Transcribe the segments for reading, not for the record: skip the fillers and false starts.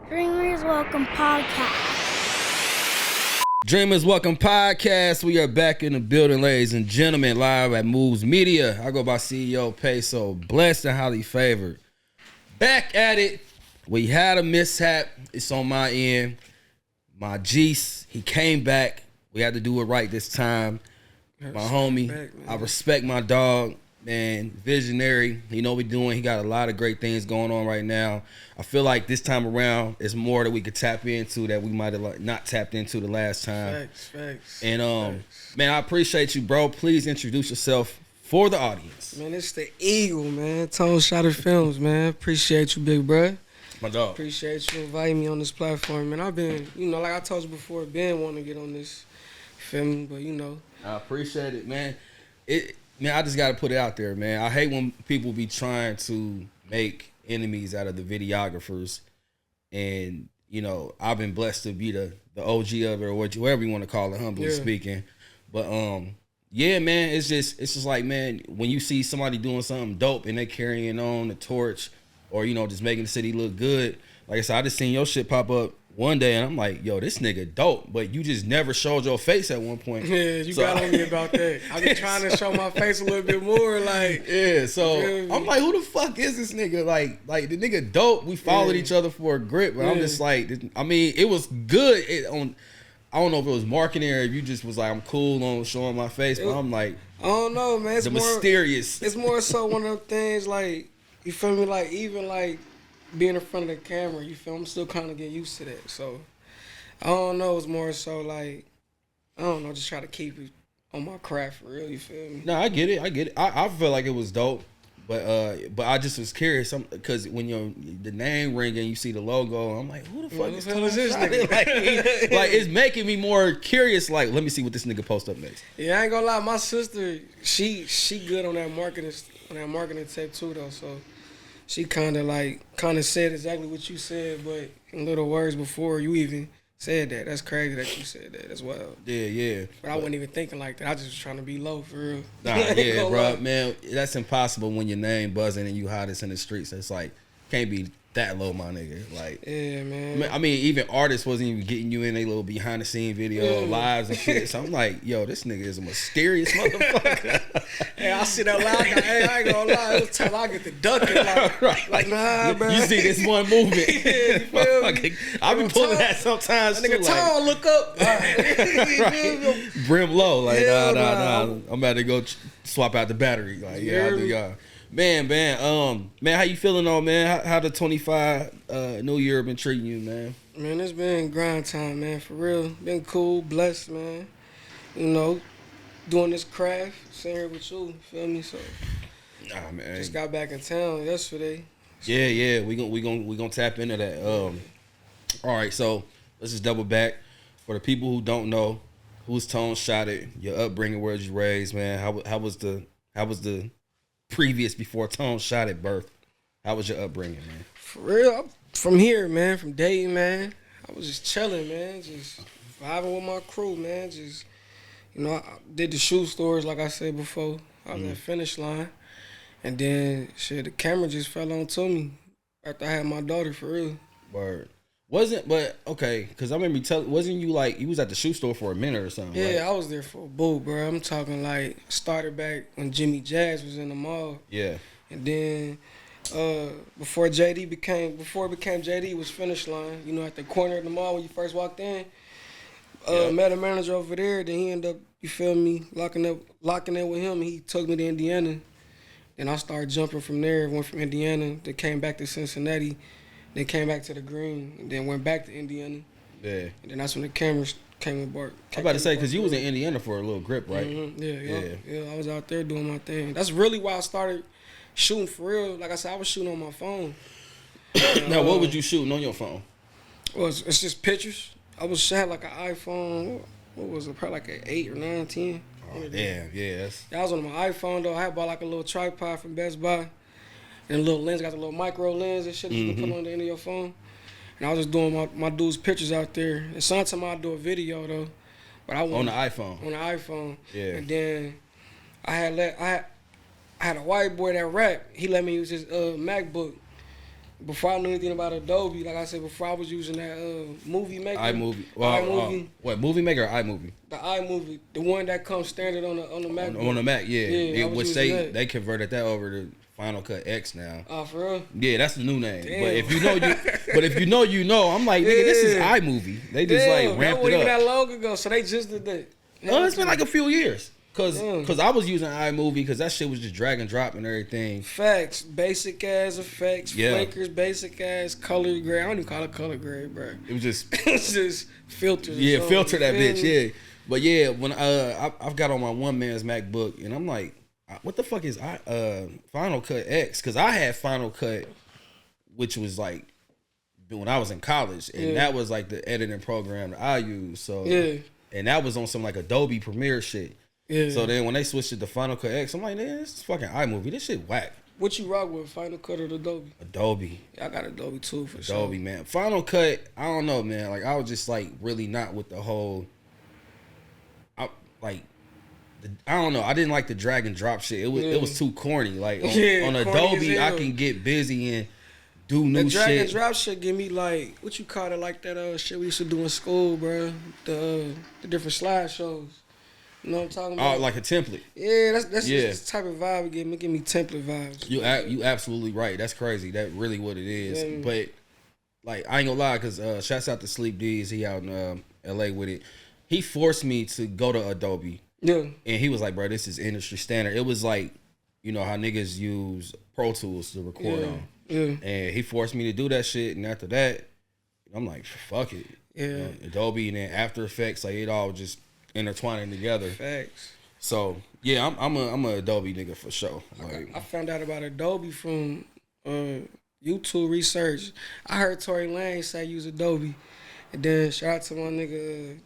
Dreamers Welcome Podcast. Dreamers Welcome Podcast. We are back in the building, ladies and gentlemen, live at Moves Media. I go by CEO PESO, blessed and highly favored. Back at it. We had a mishap. It's on my end. My G's, he came back. We had to do it right this time. My homie, I respect my dog, man. Visionary. He know what we doing. He got a lot of great things going on right now. I feel like this time around, it's more that we could tap into that we might have not tapped into the last time. Facts. And man, I appreciate you, bro. Please introduce yourself for the audience. Man, it's the Eagle, man. ToneShotIt Films, man. Appreciate you, big bro. My dog. Appreciate you inviting me on this platform, man. I've been, like I told you before, been wanting to get on this, feel me? But I appreciate it, man. Man, I just got to put it out there, man. I hate when people be trying to make enemies out of the videographers. And, I've been blessed to be the OG of it, or whatever you want to call it, humbly speaking. But, yeah, man, it's just like, man, when you see somebody doing something dope and they carrying on the torch or, just making the city look good. Like I said, I just seen your shit pop up one day, and I'm like, yo, this nigga dope, but you just never showed your face at one point. Yeah, you got on me about that. I've been trying to show my face a little bit more, like. Yeah, so I'm like, who the fuck is this nigga? Like the nigga dope. We followed each other for a grip, but I'm just like, I mean, it was good. I don't know if it was marketing or if you just was like, I'm cool on showing my face, but I'm like, I don't know, man. It's mysterious. It's more so one of them things, like, you feel me? Like, even like being in front of the camera, you feel me? I'm still kind of getting used to that. So, I don't know. It's more so like, I don't know, just try to keep it on my craft for real, you feel me? No, I get it. I feel like it was dope, but I just was curious because when the name ring and you see the logo, I'm like, who the fuck is this nigga? like, it's making me more curious. Like, let me see what this nigga post up next. Yeah, I ain't gonna lie. My sister, she good on that marketing tech too, though. So she kind of said exactly what you said, but in little words before you even said that. That's crazy that you said that as well. Yeah. But I wasn't even thinking like that. I just was trying to be low for real. Nah, yeah, bro, man, that's impossible when your name buzzing and you hottest in the streets. It's like, can't be that low, my nigga. Like, yeah, man. I mean, even artists wasn't even getting you in a little behind the scene video, lives and shit. So I'm like, yo, this nigga is a mysterious motherfucker. Hey, I sit out loud. Hey, I ain't gonna lie. It was time I get the ducking. Like, nah, bro. You see this one movement. Yeah, you feel me? I be pulling that sometimes. That nigga too, Tom, look up. Right. Brim low. Like, Yeah, nah. I'm about to go swap out the battery. Like, yeah, I'll do y'all. Man, how you feeling though, man? How the 25 New Year been treating you, man? Man, it's been grind time, man, for real. Been cool, blessed, man. Doing this craft, sitting here with you, feel me? So, Nah, man. just got back in town yesterday. So. Yeah, we gonna tap into that. All right, so let's just double back for the people who don't know who's ToneShotIt, your upbringing, where you raised, man. How was the previous before ToneShotIt birth? How was your upbringing, man? For real, I'm from here, man, from Dayton, man. I was just chilling, man, just vibing with my crew, man. Just, I did the shoe stores, like I said before. I was at Finish Line. And then, the camera just fell onto me after I had my daughter, for real. Word. Okay, because I remember wasn't you like, you was at the shoe store for a minute or something? Yeah, right? I was there for a boot, bro. I'm talking like, started back when Jimmy Jazz was in the mall. Yeah. And then, before it became JD, it was Finish Line. At the corner of the mall when you first walked in. Met a manager over there. Then he ended up, you feel me, locking in with him. He took me to Indiana. Then I started jumping from there. Went from Indiana, then came back to Cincinnati, then came back to the Green, and then went back to Indiana. Yeah. And then that's when the cameras came aboard. I'm about to say, because you was in Indiana for a little grip, right? Mm-hmm. Yeah, I was out there doing my thing. That's really why I started shooting for real. Like I said, I was shooting on my phone. Now, what was you shooting on your phone? Well, it's just pictures. I had like an iPhone, what was it, probably like an 8 or 9, 10. Oh, damn, yeah. That was on my iPhone, though. I had bought like a little tripod from Best Buy. And a little lens, got the little micro lens and shit that you can put on the end of your phone. And I was just doing my dude's pictures out there. And sometimes I'd do a video, though. But I on the iPhone. On the iPhone. Yeah. And then I had a white boy that rap. He let me use his MacBook. before I knew anything about Adobe, like I said, before I was using that movie maker. iMovie. Well, iMovie. What, Movie Maker or iMovie? The iMovie, the one that comes standard on the Mac. On the Mac, yeah. I was Which using that. they converted that over to Final Cut X now. Oh, for real? Yeah, that's the new name. Damn. But if you know, you know. I'm like, nigga, this is iMovie. They just like ramped that wasn't it even up. that long ago, so they just did that. Oh, it's been like a few years. Cause Damn. I was using iMovie because that shit was just drag and drop and everything. Facts, basic ass effects, flickers, basic ass color grade. I don't even call it color grade, bro. It was just It's just filters. yeah, so, filter that you feel bitch, me? yeah. But yeah, when I've got on my one man's MacBook and I'm like, what the fuck is Final Cut X? Because I had Final Cut, which was like when I was in college, and that was like the editing program that I used. So and that was on some like Adobe Premiere shit. Yeah. So then when they switched it to Final Cut X, I'm like, man, this is fucking iMovie. This shit whack. What you rock with, Final Cut or Adobe? Adobe. Yeah, I got Adobe too for sure. Adobe, man. Final Cut, I don't know, man. Like I was just like really not with the whole. I don't know. I didn't like the drag and drop shit. It was too corny. Like on Adobe, I can get busy and do new The shit. drag and drop shit give me like what you call it, like that shit we used to do in school, bro. The different slideshows. You know what I'm talking about? Oh, like a template. Yeah, that's just the type of vibe it give me. Give me template vibes. You absolutely right. That's crazy. That really what it is. Yeah. But like I ain't gonna lie, cause shouts out to Sleep D's. He out in LA with it. He forced me to go to Adobe. Yeah. And he was like, bro, this is industry standard. It was like, you know how niggas use Pro Tools to record on. Yeah. And he forced me to do that shit. And after that, I'm like, fuck it. Yeah. Adobe and then After Effects, like it all just intertwining together. Facts. So yeah, I'm a Adobe nigga for sure. Like, I found out about Adobe from YouTube research. I heard Tory Lanez say use Adobe. And then shout out to my nigga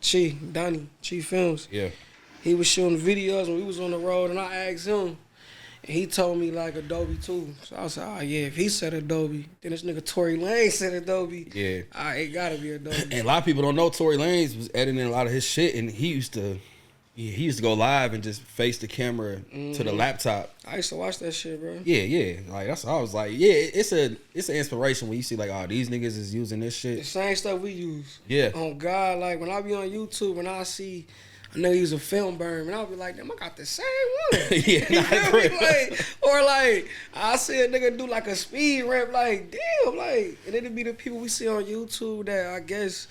Chi Films. yeah. He was shooting videos when we was on the road, and I asked him, and he told me like Adobe too. So I was like, oh yeah, if he said Adobe, then this nigga Tory Lanez said Adobe. Yeah. It gotta be Adobe. And a lot of people don't know Tory Lanez was editing a lot of his shit, and he used to go live and just face the camera to the laptop. I used to watch that shit, bro. Yeah. Like that's I was like, yeah, it's an inspiration when you see like, oh, these niggas is using this The shit. same stuff we use. Yeah. Oh God, like when I be on YouTube and I see a nigga use a film burn, and I'll be like, damn, I got the same one. Yeah, You nah, feel for me? real. Like, or like I see a nigga do like a speed ramp, like damn, like, and it'd be the people we see on YouTube that I guess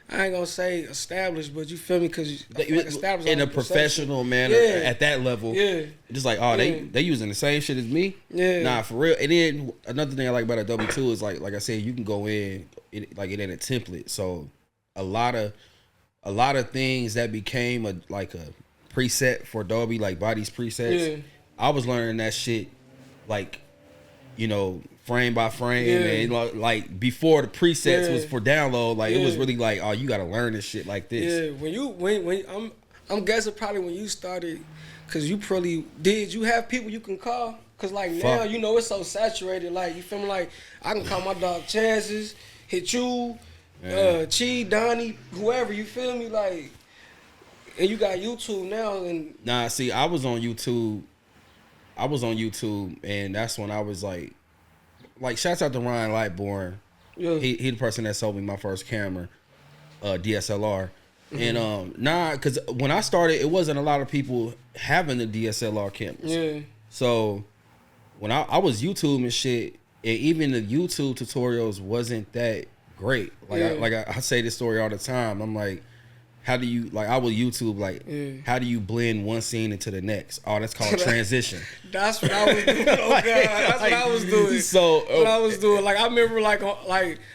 I ain't gonna say established, but you feel me? Because like established in a like professional manner at that level. Yeah. Just like, oh, they using the same shit as me. Yeah. Nah, for real. And then another thing I like about Adobe too is like I said, you can go in it in a template. So a lot of things that became a preset for Adobe, like Body's presets. Yeah. I was learning that shit like, you know, frame by frame, and like before the presets was for download, like it was really like, oh, you gotta learn this shit like this. Yeah, when I'm guessing probably when you started, cause you probably did you have people you can call? Cause like now you know it's so saturated. Like you feel me? Like I can call my dog Chances, hit you, Chi, Donnie, whoever. You feel me? Like, and you got YouTube now, and Nah, see, I was on YouTube, and that's when I was like shouts out to Ryan Lightborn. yeah, He the person that sold me my first camera, DSLR. And cause when I started, it wasn't a lot of people having the DSLR cameras. yeah, So when I was YouTube and shit, and even the YouTube tutorials wasn't that great. Like I say this story all the time. I'm like, how do you I will YouTube how do you blend one scene into the next? Oh, that's called transition. That's what I was doing. Oh God, that's what I was doing. So what I was doing, like I remember, like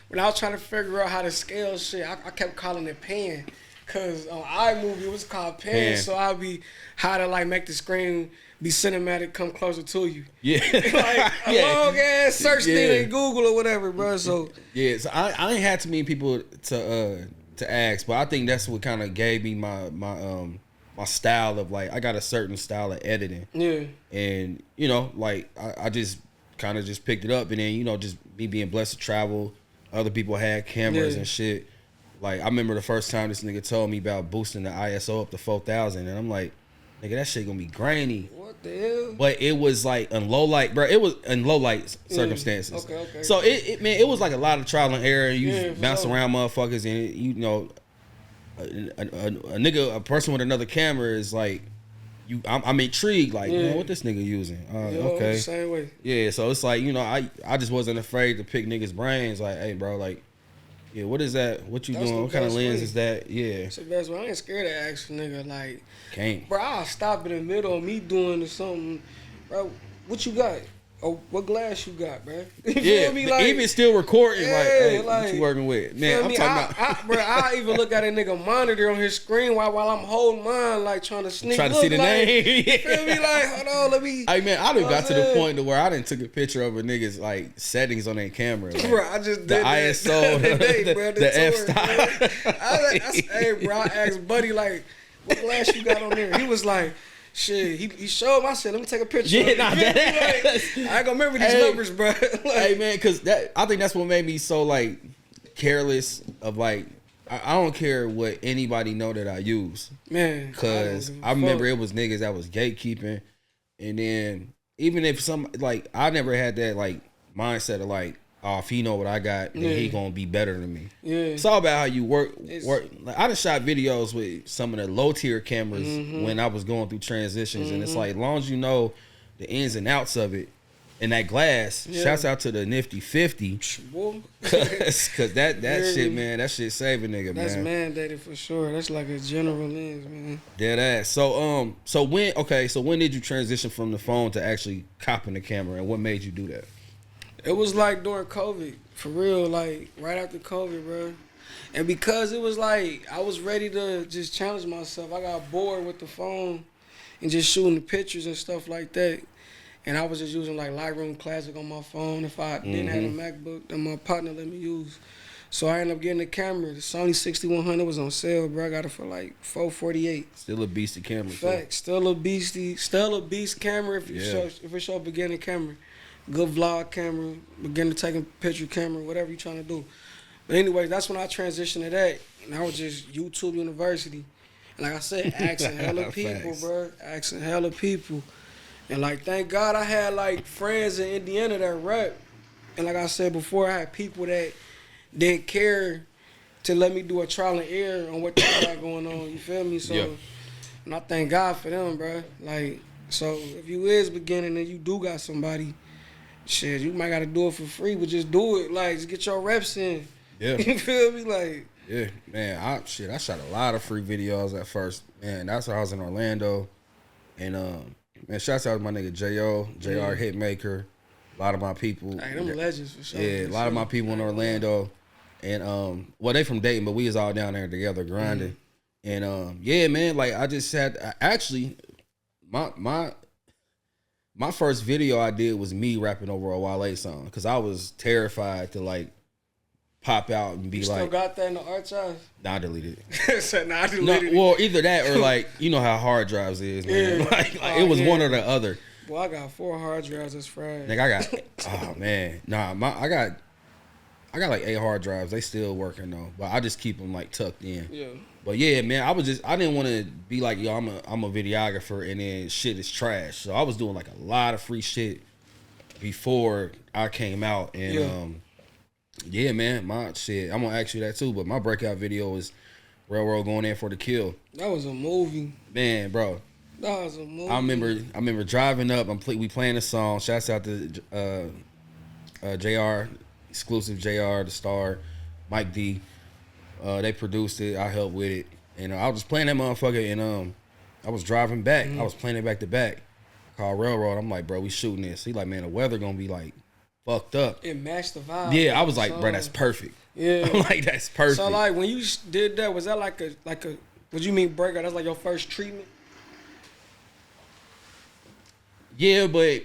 when I was trying to figure out how to scale shit, I kept calling it pan, cause on iMovie it was called pan. So I'd be how to make the screen be cinematic, come closer to you. Yeah, Like a long ass search thing in Google or whatever, bro. So yeah, so I ain't had too many people to ask, but I think that's what kind of gave me my style of I got a certain style of editing. Yeah. And I just kind of just picked it up, and then just me being blessed to travel, other people had cameras and shit. Like I remember the first time this nigga told me about boosting the ISO up to 4,000, and I'm like, nigga, that shit gonna be grainy. What the hell? But it was like in low light, bro. It was in low light circumstances. Okay. So it was like a lot of trial and error. You bounce sure. around motherfuckers, and you know, a person with another camera is like, I'm intrigued. Like, man, what this nigga using? Okay, same way. Yeah, so it's like, you know, I just wasn't afraid to pick niggas' brains. Like, hey, bro, like, yeah, what is that? What you doing? What kind of lens is that? Yeah, it's the best way. I ain't scared to ask a nigga like, can't. Bro, I'll stop in the middle of me doing something. Bro, what you got? Oh, what glass you got, bro? You feel me? Like, even still recording, like, hey, like, what you working with? Man, I'm talking about. Bro, I even look at a nigga monitor on his screen while I'm holding mine, like trying to sneak. Trying to see the like, name. You feel me? Like, hold on, let me. Hey man, I done got to the point to where I done took a picture of a nigga's like settings on their camera. Like, bro, I just did the that ISO, the f-stop. Hey, bro, I asked Buddy like, what glass you got on there? He was like. Shit, he showed me. I said, let me take a picture. Yeah, nah, that. Like, I ain't gonna remember these numbers, bro. Like, hey, man, because I think that's what made me so, like, careless of, like, I don't care what anybody know that I use. Man. Because I remember it was niggas that was gatekeeping. And then, even if like, I never had that, like, mindset of, like, oh, if he know what I got, then he gonna be better than me. Yeah. It's all about how you work. Like, I done shot videos with some of the low tier cameras when I was going through transitions, and it's like, as long as you know the ins and outs of it, and that glass. Shouts out to the Nifty 50, cause that shit, man, that shit save a nigga, that's man. That's mandated for sure. That's like a general lens, man. Dead ass. So when did you transition from the phone to actually copping the camera, and what made you do that? It was like during COVID, for real, like right after COVID, bro. And because it was like I was ready to just challenge myself, I got bored with the phone and just shooting the pictures and stuff like that. And I was just using like Lightroom Classic on my phone if I didn't have a MacBook that my partner let me use. So I ended up getting a camera. The Sony 6100 was on sale, bro. I got it for like $448. Still a beastie camera. Fact, still a beast camera if it's your beginning camera. Good vlog camera, beginner taking picture camera, whatever you're trying to do. But anyway, that's when I transitioned to that. And I was just YouTube University. And like I said, asking hella people, bro. Asking hella people. And like, thank God I had like friends in Indiana that rap. And like I said before, I had people that didn't care to let me do a trial and error on what they got going on. You feel me? So, and I thank God for them, bro. Like, so if you is beginning and you do got somebody, shit, you might gotta do it for free, but just do it. Like, just get your reps in. Yeah. You feel me? Like, yeah, man. I shot a lot of free videos at first. Man, that's when I was in Orlando. And man, shouts out to my nigga JR Hitmaker. A lot of my people. Hey, them legends for sure. Yeah, a lot of my people in Orlando. And well, they from Dayton, but we was all down there together grinding. And yeah, man, like I just had actually my first video I did was me rapping over a Wale song because I was terrified to like pop out and be you like. Still got that in the archive? Nah, I deleted it. So, I deleted it. Well, either that or like you know how hard drives is, man. Like it was one or the other. Well, I got 4 hard drives. That's fried. Like I got, oh man, nah, I got like 8 hard drives. They still working though, but I just keep them like tucked in. Yeah. But yeah, man, I didn't want to be like, yo, I'm a videographer and then shit is trash. So I was doing like a lot of free shit before I came out. And yeah, man, my shit, I'm gonna ask you that too, but my breakout video is Railroad Going In for the Kill. That was a movie. Man, bro. That was a movie. I remember driving up, we playing a song. Shouts out to JR, exclusive JR, the star, Mike D. They produced it. I helped with it. And I was just playing that motherfucker, and I was driving back. I was playing it back to back. I called Railroad. I'm like, bro, we shooting this. He like, man, the weather gonna be like fucked up. It matched the vibe. Yeah, I was like, bro, that's perfect. Yeah. I'm like, that's perfect. So like when you did that, was that like a what you mean breakout? That's like your first treatment? Yeah, but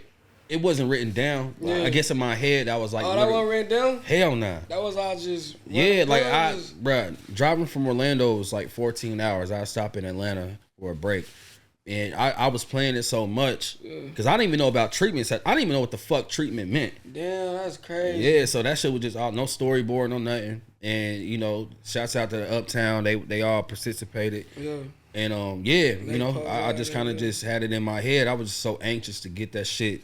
it wasn't written down. Yeah. I guess in my head, I was like, oh, that wasn't written down? Hell nah. That was all just... Yeah, like bruh, driving from Orlando was like 14 hours. I stopped in Atlanta for a break. And I was playing it so much because I didn't even know about treatments. I didn't even know what the fuck treatment meant. Damn, that's crazy. Yeah, so that shit was just all, no storyboard, no nothing. And, you know, shouts out to the Uptown. They all participated. Yeah. And you know, I just kind of just had it in my head. I was just so anxious to get that shit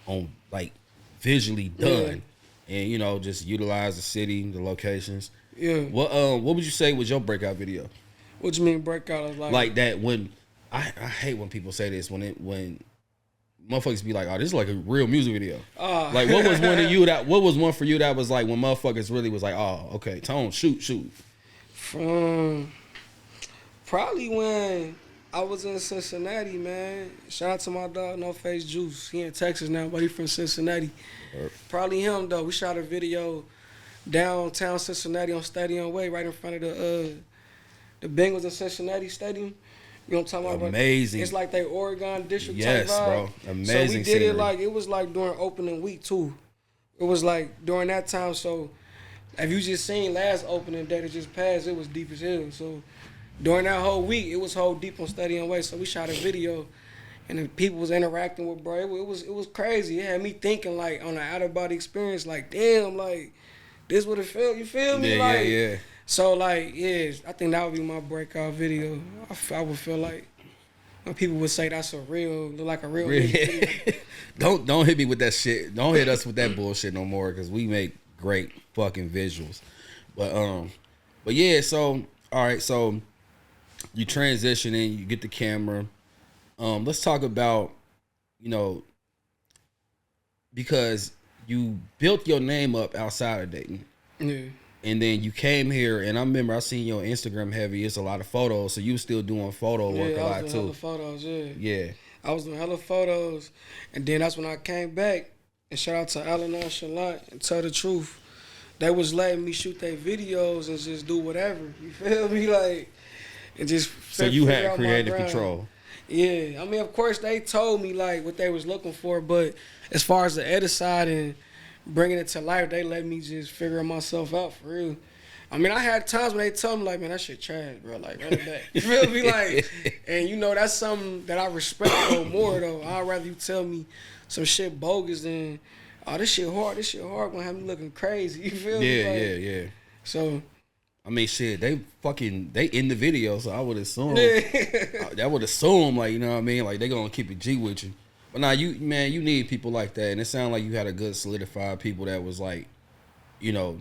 on like visually done, and you know, just utilize the city, the locations. Yeah. What would you say was your breakout video? What you mean breakout? Like that when I hate when people say this when motherfuckers be like, oh, this is like a real music video. Like what was one for you that was like when motherfuckers really was like, oh, okay, Tone, shoot. Probably when I was in Cincinnati, man. Shout out to my dog, No Face Juice. He in Texas now, but he from Cincinnati. Probably him though. We shot a video downtown Cincinnati on Stadium Way, right in front of the Bengals in Cincinnati Stadium. You know what I'm talking about? Amazing. It's like they Oregon district yes, type vibe. Bro. Amazing. So we did it like it was like during opening week too. It was like during that time. So if you just seen last opening day that just passed, it was deep as hell. So during that whole week, it was whole deep on Stadium Way. So we shot a video, and the people was interacting with bro. It was crazy. It had me thinking like on an out of body experience. Like damn, like this would have felt. You feel me? Yeah. So like I think that would be my breakout video. I would feel like when people would say that's look like a real video. Don't hit me with that shit. Don't hit us with that bullshit no more because we make great fucking visuals. But yeah. So all right. So you transition in, you get the camera. Let's talk about, you know, because you built your name up outside of Dayton. Yeah. And then you came here, and I remember I seen your Instagram heavy. It's a lot of photos, so you was still doing photo work a lot too. Yeah, I was doing hella photos, Yeah. I was doing hella photos, and then that's when I came back, and shout out to Alan Nonchalant and Tell the Truth. They was letting me shoot their videos and just do whatever. You feel me? Like, and just so you had creative control. Yeah. I mean, of course, they told me, like, what they was looking for, but as far as the edit side and bringing it to life, they let me just figure myself out for real. I mean, I had times when they told me, like, man, that shit trash, bro. Like, run it back. You feel me? Like, and you know, that's something that I respect a little more, though. I'd rather you tell me some shit bogus than, oh, this shit hard gonna have me looking crazy. You feel me? Like, Yeah. So, I mean, shit, they in the video, so I would assume, that would assume, like, you know what I mean? Like, they gonna keep it G with you. But now, you need people like that. And it sounded like you had a good solidified people that was like, you know,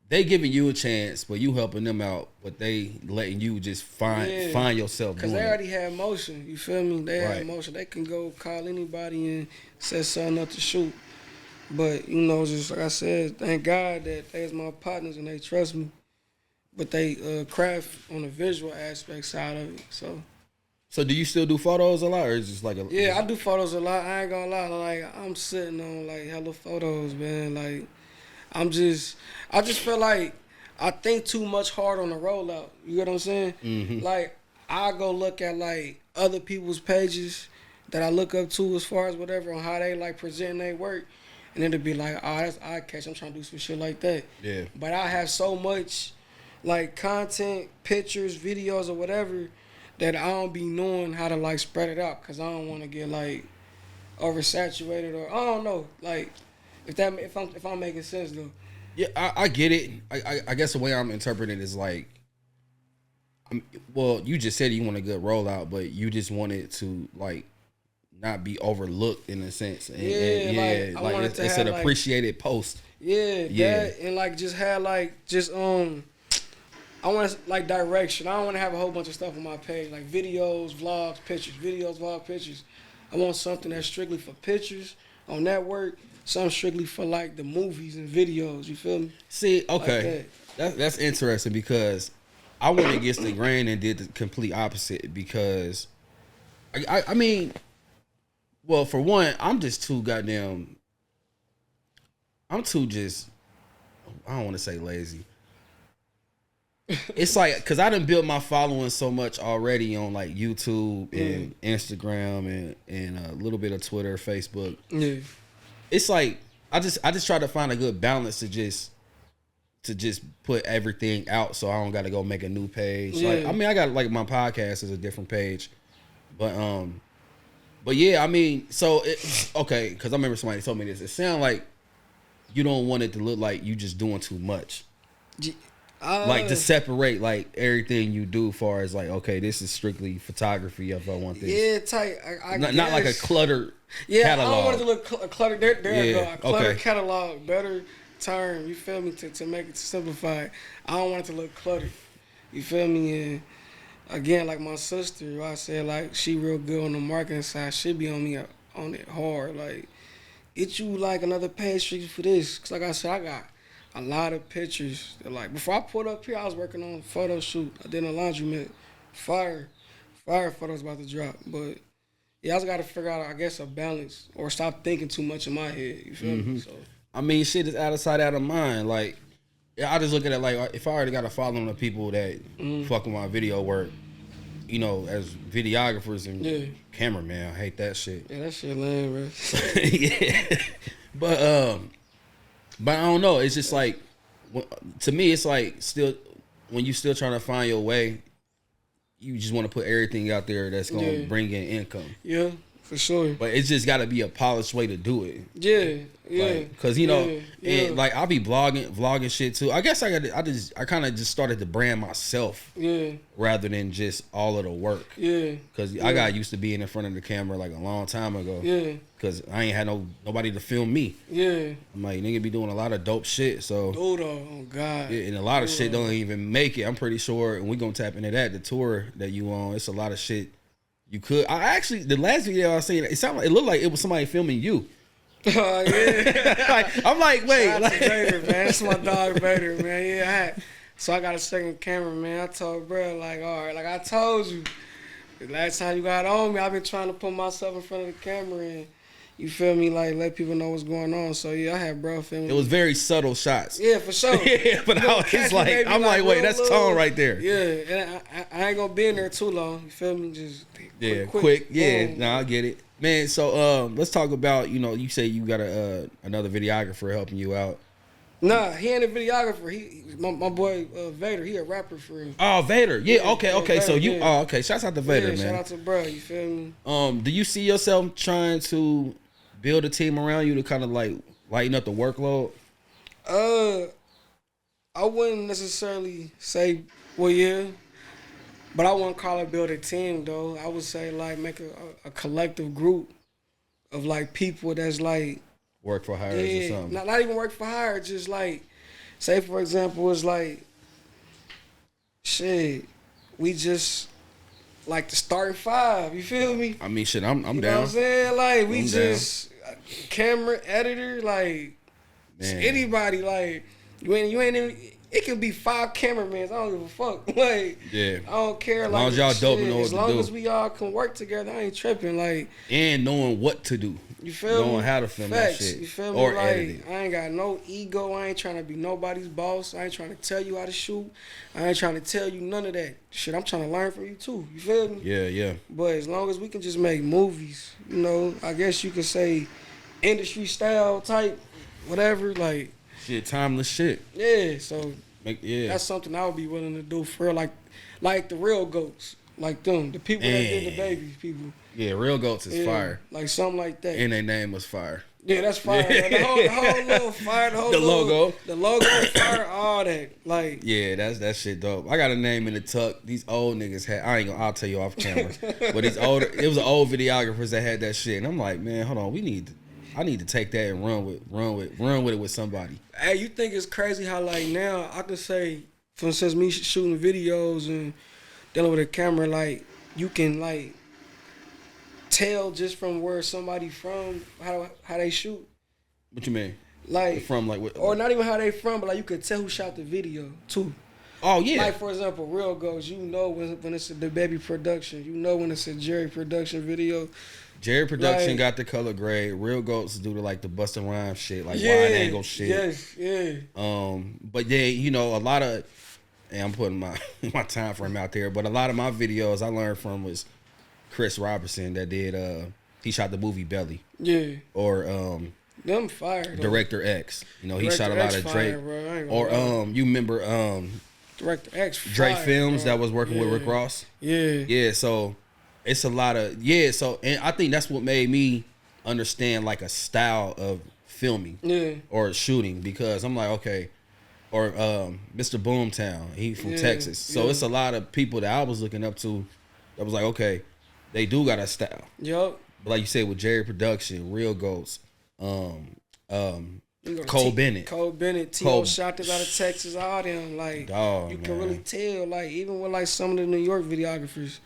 they giving you a chance, but you helping them out, but they letting you just find yourself doing it. Because they already had motion, you feel me? They had motion. They can go call anybody and set something up to shoot. But, you know, just like I said, thank God that they is my partners and they trust me. But they craft on the visual aspect side of it, So do you still do photos a lot, or is it just like a... Yeah, I do photos a lot. I ain't gonna lie. Like, I'm sitting on, like, hella photos, man. Like, I just feel like I think too much hard on the rollout. You get what I'm saying? Mm-hmm. Like, I go look at, like, other people's pages that I look up to as far as whatever on how they, like, present their work. And it'll be like, oh, that's eye catch. I'm trying to do some shit like that. Yeah. But I have so much, like, content, pictures, videos, or whatever that I don't be knowing how to, like, spread it out because I don't want to get, like, oversaturated or, I don't know, like, if I'm making sense, though. Yeah, I get it. I guess the way I'm interpreting it is, like, well, you just said you want a good rollout, but you just want it to, like, not be overlooked in a sense. And it's an appreciated post. Yeah. That, and, like, just have, like, just, I want like direction. I don't want to have a whole bunch of stuff on my page, like videos, vlogs, pictures. I want something that's strictly for pictures on that work, something strictly for like the movies and videos. You feel me? See, okay, like that's interesting because I went against the grain and did the complete opposite because I mean, well, for one, I'm just too goddamn. I don't want to say lazy. It's like, cause I done built my following so much already on like YouTube and Instagram and a little bit of Twitter, Facebook. Yeah. It's like I just try to find a good balance to just put everything out so I don't got to go make a new page. Yeah. Like, I mean, I got like my podcast is a different page, but yeah, I mean, so it's okay. Cause I remember somebody told me this. It sounds like you don't want it to look like you just doing too much. Like to separate like everything you do, far as like, okay, this is strictly photography. If I want this, Yeah, tight. not like a cluttered catalog. I don't want it to look cluttered. There you go. A cluttered okay. catalog, better term. You feel me? To make it simplified. I don't want it to look cluttered. You feel me? And again, like my sister, I said like she real good on the marketing side. She be on me on it hard. Like, get you like another page for this. Cause like I said, I got a lot of pictures that, like, before I pulled up here, I was working on a photo shoot. I did a laundromat. Fire photos about to drop. But yeah, I just gotta figure out, I guess, a balance or stop thinking too much in my head. You feel me? So I mean, shit is out of sight, out of mind. Like, I just look at it like, if I already got a following of people that fuck with my video work, you know, as videographers and cameraman, I hate that shit. Yeah, that shit lame, bro. Yeah, but I don't know. It's just like, to me, it's like still when you still trying to find your way, you just want to put everything out there that's gonna bring in income. Yeah, for sure. But it's just got to be a polished way to do it. Yeah. Like, cause you know, and like I'll be vlogging shit too. I guess I kind of just started to brand myself, rather than just all of the work. Yeah, cause I got used to being in front of the camera like a long time ago. Yeah, cause I ain't had nobody to film me. Yeah, I'm like, nigga be doing a lot of dope shit. So, oh God, yeah, and a lot of shit don't even make it. I'm pretty sure, and we gonna tap into that. The tour that you on, it's a lot of shit you could. I actually, the last video I seen, it looked like it was somebody filming you. Oh yeah, like, I'm like, wait, like, Vader, man, that's my dog Vader, man. Yeah, so I got a second camera, man. I told bro, like, all right, like I told you, the last time you got on me, I've been trying to put myself in front of the camera and, you feel me, like, let people know what's going on. So yeah, I had bro filming. It was very subtle shots. Yeah, for sure. Yeah, but I was like, I'm like, wait, that's Tone right there. Yeah, and I ain't gonna be in there too long. You feel me? Just quick. Yeah, no, I get it. Man, so let's talk about, you know, you say you got another videographer helping you out. Nah, he ain't a videographer. My boy Vader, he a rapper for real. Oh, Vader. Yeah, okay. Vader, so you okay. Shouts out to Vader, man. Shout out to bro, you feel me? Do you see yourself trying to build a team around you to kind of like lighten up the workload? I wouldn't necessarily say, well, yeah. But I wouldn't call it build a team, though. I would say, like, make a collective group of, like, people that's, like... Work for hire or something. Not even work for hire. Just, like, say, for example, it's, like, shit, we just, like, the starting five. You feel me? I mean, shit, I'm down. You know what I'm saying? Like, we just... Camera, editor, like, anybody, like, you ain't even... It could be 5 cameramans. I don't give a fuck. Like, I don't care. As long as y'all dope and know what to do. As long as we all can work together, I ain't tripping. Like, and knowing what to do. You feel me? Knowing how to film that shit. You feel me? Or like, edit it. I ain't got no ego. I ain't trying to be nobody's boss. I ain't trying to tell you how to shoot. I ain't trying to tell you none of that shit. I'm trying to learn from you too. You feel me? Yeah. But as long as we can just make movies, you know, I guess you could say industry style type, whatever. Like, shit, timeless shit. Yeah. So. That's something I would be willing to do for real, like the real goats, like them, the people that did the babies, people. Yeah, real goats is fire. Like something like that. And their name was fire. Yeah, that's fire. Yeah. The whole little fire, the logo, fire, all that. Like, yeah, that shit dope. I got a name in the tuck. These old niggas had. I'll tell you off camera. But it was an old videographers that had that shit, and I'm like, man, hold on, I need to take that and run with it with somebody. Hey, you think it's crazy how, like, now I can say, for instance, me shooting videos and dealing with a camera, like, you can, like, tell just from where somebody from, how they shoot. What you mean? Like, from, like, what? Or not even how they from, but, like, you could tell who shot the video, too. Oh, yeah. Like, for example, Real Goes, you know when it's a The Baby production. You know when it's a Jerry production video. Jerry production got the color grade. Real Goats do the Busta Rhymes shit, like wide angle shit. Yes, yeah. But yeah, you know, a lot of, and I'm putting my time frame out there, but a lot of my videos I learned from was Chris Robertson that did he shot the movie Belly. Yeah. Or them fire. Director X. You know, he shot a lot of Drake. Or you remember Director X Drake Films that was working with Rick Ross? Yeah. Yeah, so it's a lot of so and I think that's what made me understand like a style of filming or shooting, because I'm like, okay, or Mr. Boomtown. He from Texas. So it's a lot of people that I was looking up to that was like, okay, they do got a style. Yup. But like you said, with Jerry Production, Real Goats, Cole Bennett. ToneShotIt out of Texas, all them. Like, Dog, you can man. really tell, like, even with, like, some of the New York videographers,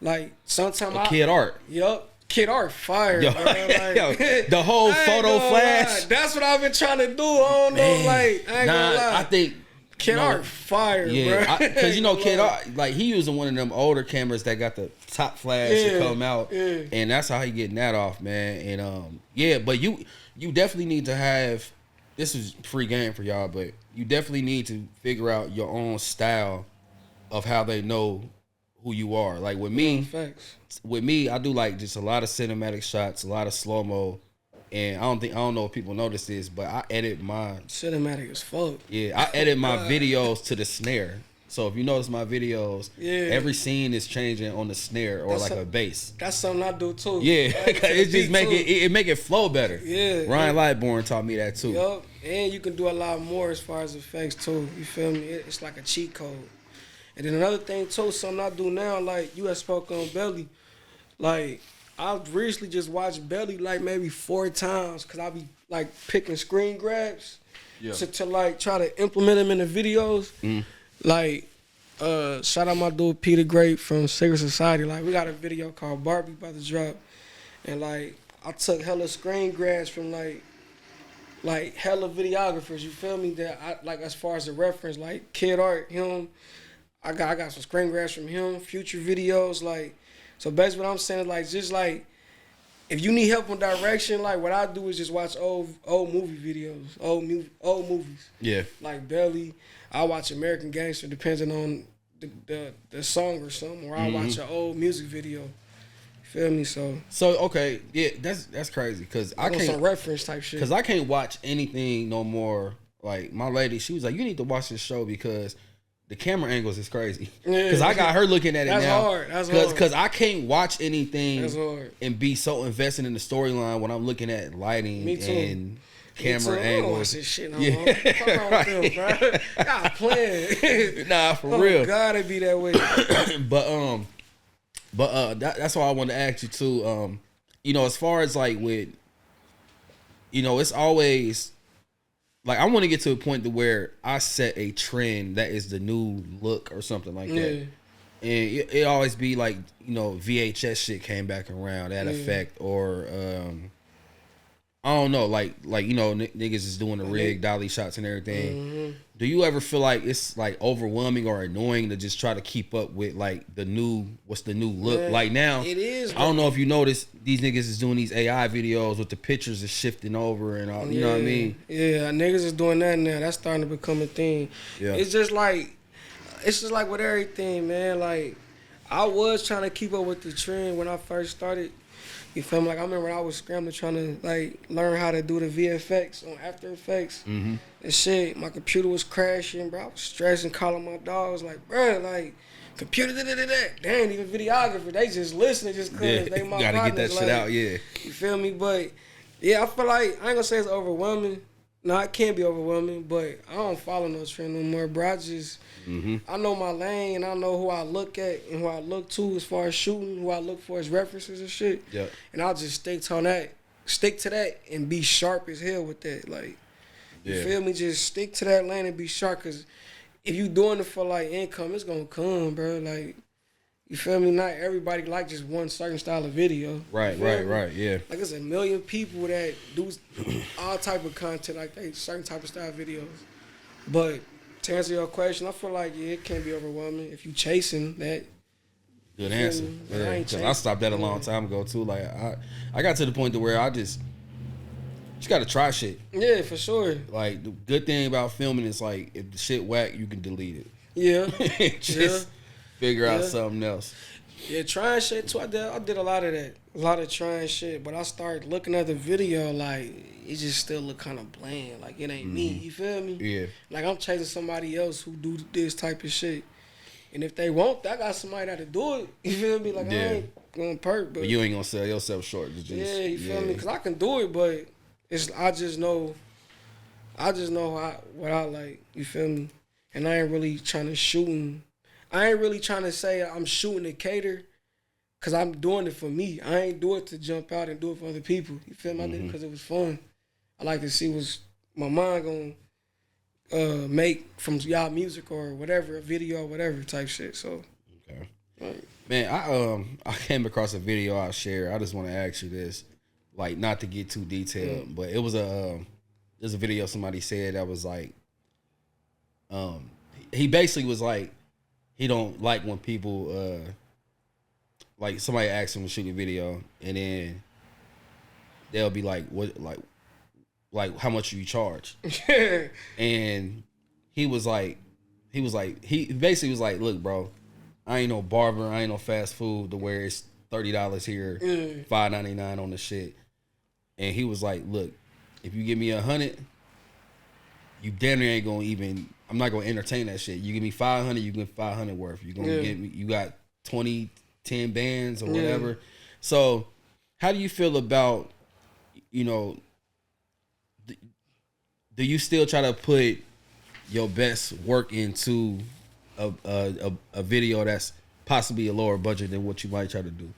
like, sometimes Kid Art. Yup. Kid Art fire, Yo, bro. Like, yo, the whole I ain't photo gonna flash. lie. That's what I've been trying to do. I don't know, like, I ain't gonna lie. I think Kid Art fire, yeah, bro. because you know Kid Art, like he using one of them older cameras that got the top flash to come out, and that's how he getting that off, man. And yeah, but you definitely need to have. This is free game for y'all, but you definitely need to figure out your own style of how they know who you are. Like with me, I do like just a lot of cinematic shots, a lot of slow mo. And I don't know if people notice this, but I edit my cinematic as fuck. Yeah, I edit my videos to the snare. So if you notice my videos, every scene is changing on the snare or like a bass. That's something I do too. Yeah, it just make it flow better. Yeah, Ryan Lightbourne taught me that too. Yup, and you can do a lot more as far as effects too. You feel me? It's like a cheat code. And then another thing too, something I do now, like you had spoke on Belly, like. I've recently just watched Belly like maybe 4 times because I be like picking screen grabs to like try to implement them in the videos. Like, shout out my dude Peter Great from Secret Society. Like, we got a video called Barbie about to drop. And like, I took hella screen grabs from like hella videographers, you feel me? That I like as far as the reference, like Kid Art, him. I got some screen grabs from him, future videos, like. So basically what I'm saying is like just like if you need help on direction, like what I do is just watch old movie videos, old movies. Yeah. Like Belly. I watch American Gangster depending on the song or something, or I watch an old music video. You feel me? So okay, yeah, that's crazy because I can't some reference type shit. Because I can't watch anything no more. Like my lady, she was like, you need to watch this show because the camera angles is crazy. Because I got her looking at it that's now. Hard. That's hard. Because I can't watch anything that's hard. and be so invested in the storyline when I'm looking at lighting and camera angles. I don't watch this shit no more. What's wrong with them, bro? God playing. Nah, for real. Gotta be that way. but that's why I wanted to ask you too. You know, as far as like with, you know, it's always. Like, I want to get to a point to where I set a trend that is the new look or something like that. And it always be like, you know, VHS shit came back around, that effect. Or, I don't know, like you know, niggas is doing the rig, dolly shots and everything. Do you ever feel like it's, like, overwhelming or annoying to just try to keep up with, like, what's the new look? Like, now, it is. I don't know if you noticed, these niggas is doing these AI videos with the pictures is shifting over and all, you know what I mean? Yeah, niggas is doing that now. That's starting to become a thing. Yeah. It's just like with everything, man. Like, I was trying to keep up with the trend when I first started. You feel me? Like, I remember I was scrambling trying to, like, learn how to do the VFX on After Effects. And shit, my computer was crashing, bro. I was stressing, calling my dogs, like, bro, like, computer, they ain't even videographer. They just listening just because they my gotta partners. Get that shit out, yeah. You feel me? But, yeah, I feel like, I ain't gonna say it's overwhelming. No, it can be overwhelming, but I don't follow no trend no more, bro. I just, I know my lane, and I know who I look at and who I look to as far as shooting, who I look for as references and shit. Yeah. And I'll just stick to that, and be sharp as hell with that. Like, you feel me? Just stick to that lane and be sharp, because if you doing it for, like, income, it's gonna come, bro. Like, you feel me? Not everybody like just one certain style of video. Right, yeah. Like, there's a million people that do all type of content, like they certain type of style videos. But to answer your question, I feel like, yeah, it can be overwhelming if you chasing that. Good answer. Yeah, because I stopped that a long time ago, too. Like, I got to the point to where I just got to try shit. Yeah, for sure. Like, the good thing about filming is, like, if the shit whack, you can delete it. Yeah. Just figure out something else. Yeah, trying shit, too. I did a lot of that. A lot of trying shit. But I started looking at the video, like, it just still look kind of bland. Like, it ain't me. You feel me? Yeah. Like, I'm chasing somebody else who do this type of shit. And if they won't, I got somebody that'll do it. You feel me? Like, I ain't gonna perk. But you ain't gonna sell yourself short. Just, you feel me? Because I can do it, but I just know I just know what I like. You feel me? And I ain't really trying to shoot. I ain't really trying to say I'm shooting to cater, cause I'm doing it for me. I ain't do it to jump out and do it for other people. You feel me? I did it because it was fun. I like to see what's my mind gonna make from y'all music or whatever, a video or whatever type shit. So, okay, like, man, I came across a video I shared. I just want to ask you this, like, not to get too detailed, but it was there's a video somebody said that was like, he basically was like, he don't like when people like somebody asks him to shoot a video and then they'll be like, what, like how much you charge? And he basically was like, look, bro, I ain't no barber, I ain't no fast food to where it's $30 here, $5.99 on the shit. And he was like, look, if you give me 100, you damn near ain't gonna even, I'm not gonna entertain that shit. You give me 500, you get 500 worth. You gonna get me, you got 10 bands or whatever. So how do you feel about, you know, do you still try to put your best work into a video that's possibly a lower budget than what you might try to do?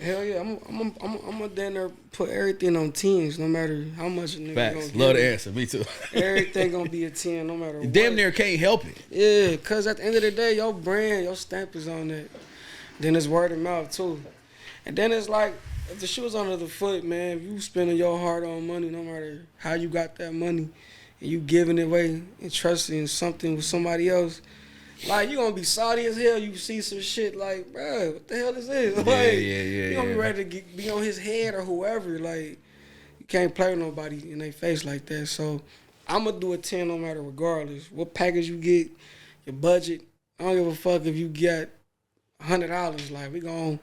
Hell yeah, I'm gonna down there put everything on 10s, no matter how much a nigga Facts. gonna Love give the me. answer. Me too. Everything gonna be a 10, no matter what. Damn near can't help it. Yeah, cause at the end of the day, your brand, your stamp is on it. Then it's word of mouth too, and then it's like if the shoe's under the foot, man. If you spending your hard-earned money, no matter how you got that money, and you giving it away and trusting something with somebody else. Like, you gonna be salty as hell. You see some shit like, bro, what the hell is this? Like, you gonna be ready to be on his head or whoever. Like, you can't play with nobody in their face like that. So, I'm gonna do a 10 no matter regardless. What package you get, your budget. I don't give a fuck if you get $100. Like, we gonna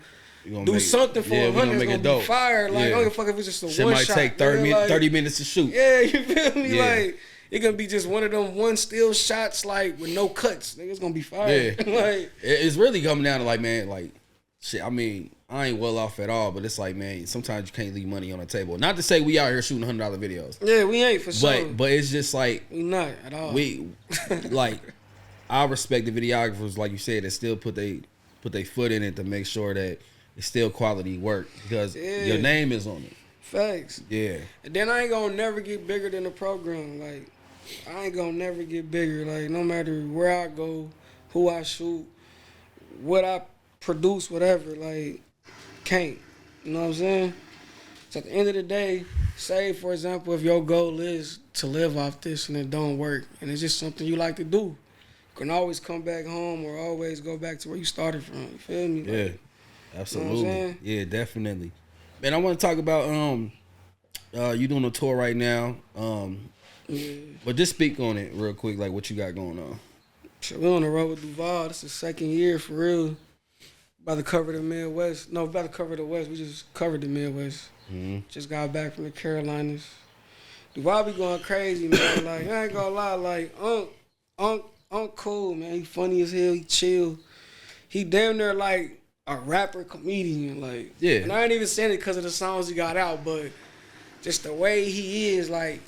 do something for 100. It's gonna be fire. Like, I don't give a fuck if it's just a shit one might shot. take 30 minutes to shoot. Yeah, you feel me? Like, it gonna be just one of them one still shots, like, with no cuts. Nigga, it's gonna be fire. Yeah. Like, it's really coming down to, like, man, like, shit, I mean, I ain't well off at all, but it's like, man, sometimes you can't leave money on the table. Not to say we out here shooting $100 videos. Yeah, we ain't for sure. But it's just like, we not at all. Like, I respect the videographers, like you said, that still put they foot in it to make sure that it's still quality work because your name is on it. Facts. Yeah. And then I ain't gonna never get bigger than the program. Like, I ain't gonna never get bigger. Like, no matter where I go, who I shoot, what I produce, whatever, like, can't. You know what I'm saying? So at the end of the day, say, for example, if your goal is to live off this and it don't work, and it's just something you like to do, you can always come back home or always go back to where you started from. You feel me? Yeah, like, absolutely. You know what I'm saying? Yeah, definitely. Man, I want to talk about you doing a tour right now. But just speak on it real quick, like what you got going on. So we on the road with Duval. This is the second year for real. About to cover the Midwest. No, about to cover the West. We just covered the Midwest. Just got back from the Carolinas. Duval be going crazy, man. Like, I ain't gonna lie. Like, Unc cool, man. He funny as hell. He chill. He damn near like a rapper, comedian. Like, yeah. And I ain't even saying it because of the songs he got out, but just the way he is, like,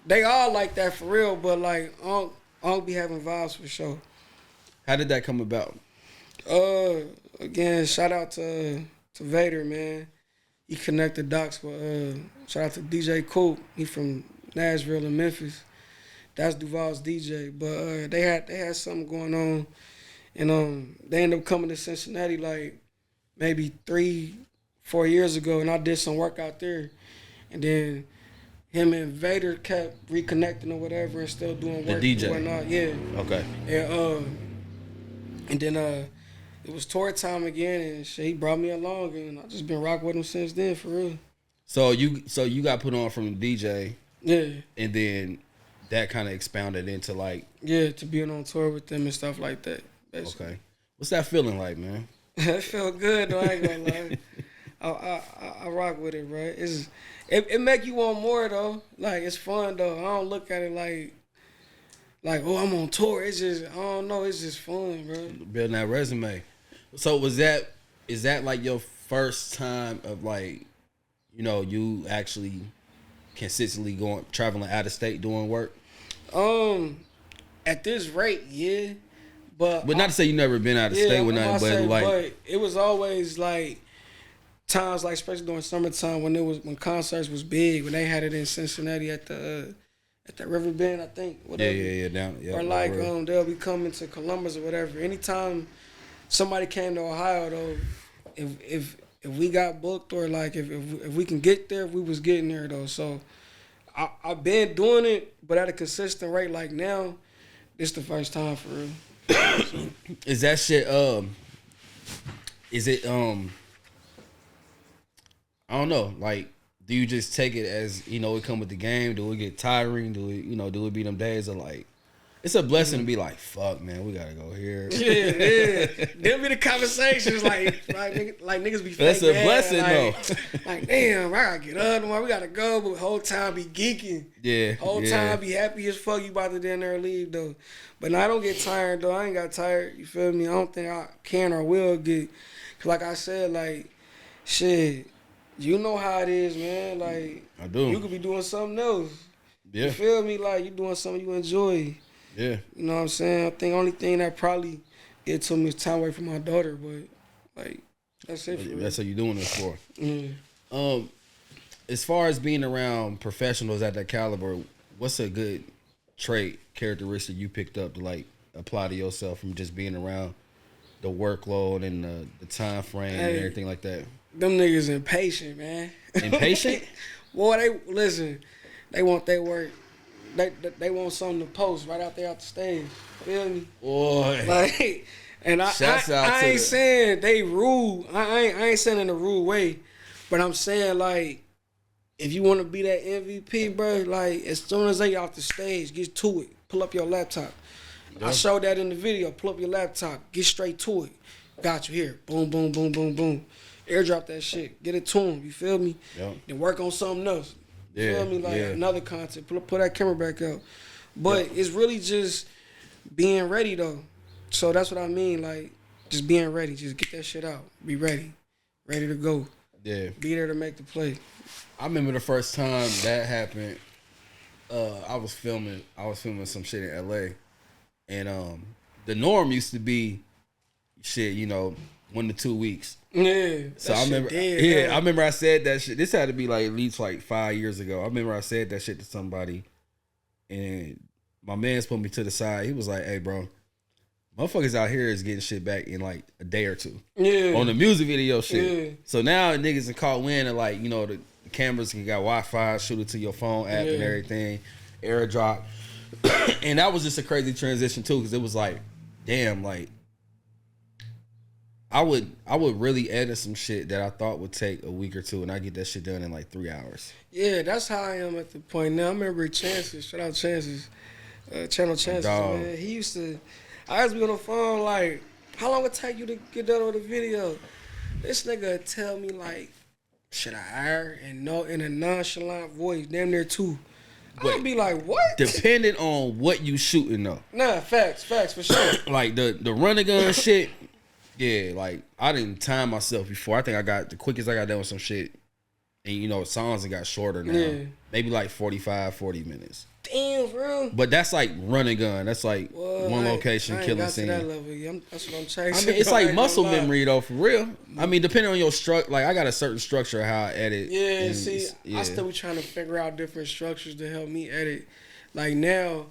they all like that for real, but like Unc be having vibes for sure. How did that come about? Again, shout out to Vader, man. He connected dots with shout out to DJ Coop. He from Nashville and Memphis. That's Duval's DJ. But they had something going on, and they ended up coming to Cincinnati like maybe 3-4 years ago, and I did some work out there, and then him and Vader kept reconnecting or whatever and still doing work. The DJ. And whatnot. Yeah. Okay. And then it was tour time again, and shit, he brought me along, and I just been rocking with him since then, for real. So you got put on from the DJ. Yeah. And then that kind of expounded into like. Yeah, to being on tour with them and stuff like that. Basically. Okay. What's that feeling like, man? It felt good, though, I ain't gonna lie. I rock with it, bro. It make you want more, though. Like, it's fun, though. I don't look at it like, oh, I'm on tour. It's just, I don't know, it's just fun, bro. Building that resume. So is that like your first time of like, you know, you actually consistently traveling out of state doing work? At this rate, yeah. But not to say you never been out of state with nothing, but it was always like times like especially during summertime when concerts was big, when they had it in Cincinnati at the Riverbend, I think. Whatever. Yeah, down. Yeah, or like they'll be coming to Columbus or whatever. Anytime somebody came to Ohio though, if we got booked or like if we can get there, we was getting there though. So I've been doing it, but at a consistent rate. Like now, this the first time for real. Is that shit? Is it? I don't know. Like, do you just take it as it come with the game? Do it get tiring? Do it be them days of like? It's a blessing to be like, fuck, man, we gotta go here. Yeah. There'll be the conversations like niggas be. That's a blessing though. Like, damn, I gotta get up tomorrow. We gotta go, but the whole time be geeking. Yeah. Whole time be happy as fuck. You about to then there leave though. But now I don't get tired though. I ain't got tired. You feel me? I don't think I can or will get. Cause like I said, like, shit, you know how it is, man. Like, I do. You could be doing something else. Yeah. You feel me? Like you doing something you enjoy. Yeah. You know what I'm saying? I think only thing that probably get to me is time away from my daughter, but like that's it for me. That's what you doing this for. Yeah. As far as being around professionals at that caliber, what's a good trait, characteristic you picked up to like apply to yourself from just being around the workload and the time frame and everything like that? Them niggas impatient, man. Impatient? Boy, they want their work. They want something to post right out there out the stage. Feel me? Boy. Like, and I ain't saying they rude. I ain't saying in a rude way, but I'm saying like, if you want to be that MVP, bro, like as soon as they off the stage, get to it. Pull up your laptop. Yeah. I showed that in the video. Pull up your laptop. Get straight to it. Got you here. Boom, boom, boom, boom, boom. Airdrop that shit. Get it to them. You feel me? Yep. Then work on something else. You feel me? Like another content. Put that camera back out. But it's really just being ready though. So that's what I mean. Like just being ready. Just get that shit out. Be ready. Ready to go. Yeah. Be there to make the play. I remember the first time that happened. I was filming some shit in LA, and the norm used to be shit, 1 to 2 weeks. Yeah. So I remember, I remember I said that shit. This had to be like at least like 5 years ago. I remember I said that shit to somebody, and my man's put me to the side. He was like, "Hey, bro, motherfuckers out here is getting shit back in like a day or two. Yeah. On the music video shit. Yeah. So now niggas are caught wind and like, the cameras can got Wi-Fi, shoot it to your phone app and everything, airdrop." And that was just a crazy transition too, because it was like, damn, like I would really edit some shit that I thought would take a week or two, and I get that shit done in like 3 hours. Yeah, that's how I am at the point now. I remember Chances, shout out Chances, Channel Chances, man. He used to, I used to be on the phone like, how long it take you to get done with a video? This nigga would tell me like, should I hire? And no, in a nonchalant voice, damn near 2. I'd be like, what? Depending on what you shooting though. Nah, facts for sure. Like the run and gun shit. Yeah, like I didn't time myself before. I think I got the quickest I got done with some shit. And songs that got shorter now. Yeah. Maybe like 45, 40 minutes. Damn, for real. But that's like run and gun. That's like one location killing scene. I ain't got to that level. That's what I'm chasing. I mean, it's like muscle memory though, for real. I mean, depending on your structure, like I got a certain structure of how I edit. Yeah, see, I still be trying to figure out different structures to help me edit. Like now,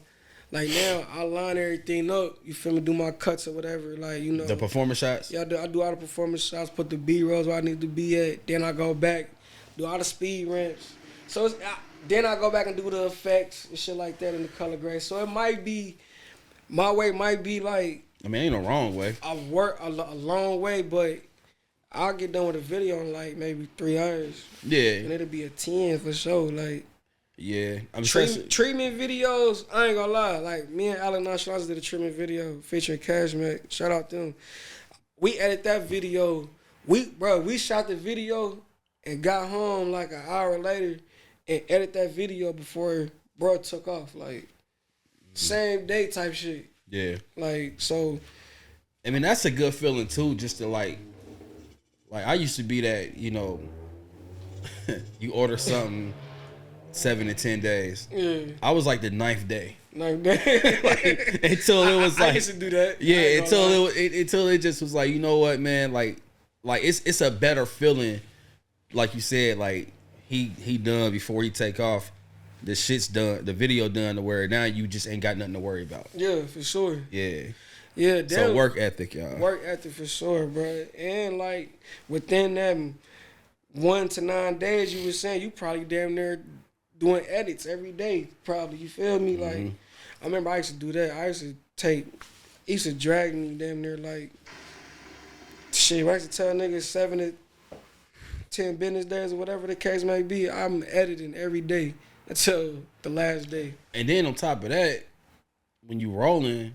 I line everything up. You feel me? Do my cuts or whatever. Like the performance shots. Yeah, I do all the performance shots. Put the B-rolls where I need to be at. Then I go back, do all the speed ramps. So then I go back and do the effects and shit like that in the color grade. So it might be, my way might be like. I mean, ain't no wrong way. I work a long way, but I'll get done with a video in like maybe 3 hours. Yeah. And it'll be a 10 for sure. Like. Yeah, treatment videos. I ain't gonna lie. Like me and Alec Nonchalance did a treatment video featuring Cashmack. Shout out to them. We edit that video. We shot the video and got home like an hour later and edit that video before bro took off. Like same day type shit. Yeah. Like so. I mean that's a good feeling too. Just to like I used to be that you order something. 7 to 10 days. I was like the 9th day. Like that. Like, until it was like I used to do that. Yeah, until it just was like, you know what, man, like it's a better feeling, like you said, like he done before he take off. The shit's done, the video done to where now you just ain't got nothing to worry about. Yeah, for sure. Yeah. Yeah, so work ethic, y'all. Work ethic for sure, bro. And like within them 1 to 9 days, you were saying you probably damn near doing edits every day. Probably, you feel me? Like I remember I used to do that. I used to drag me damn near like shit. I used to tell niggas 7 to 10 business days or whatever the case may be. I'm editing every day until the last day. And then on top of that, when you rolling,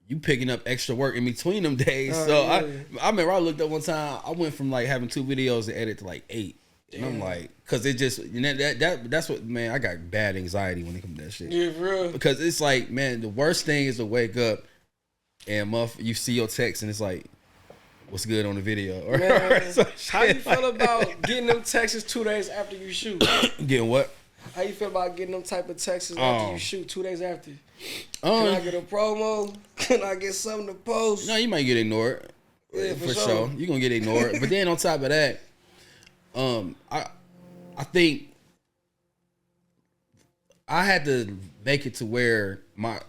you picking up extra work in between them days. I remember I looked up one time, I went from like having 2 videos to edit to like 8. And I'm like, cause it just, that's what, man, I got bad anxiety when it comes to that shit. Yeah, for real. Because it's like, man, the worst thing is to wake up and you see your text and it's like, what's good on the video? Or, man, or how you feel about getting them texts 2 days after you shoot? Getting what? How you feel about getting them type of texts after you shoot 2 days after? Can I get a promo? Can I get something to post? No, you might get ignored. Yeah, for sure. You're gonna get ignored. But then on top of that, I think I had to make it to where my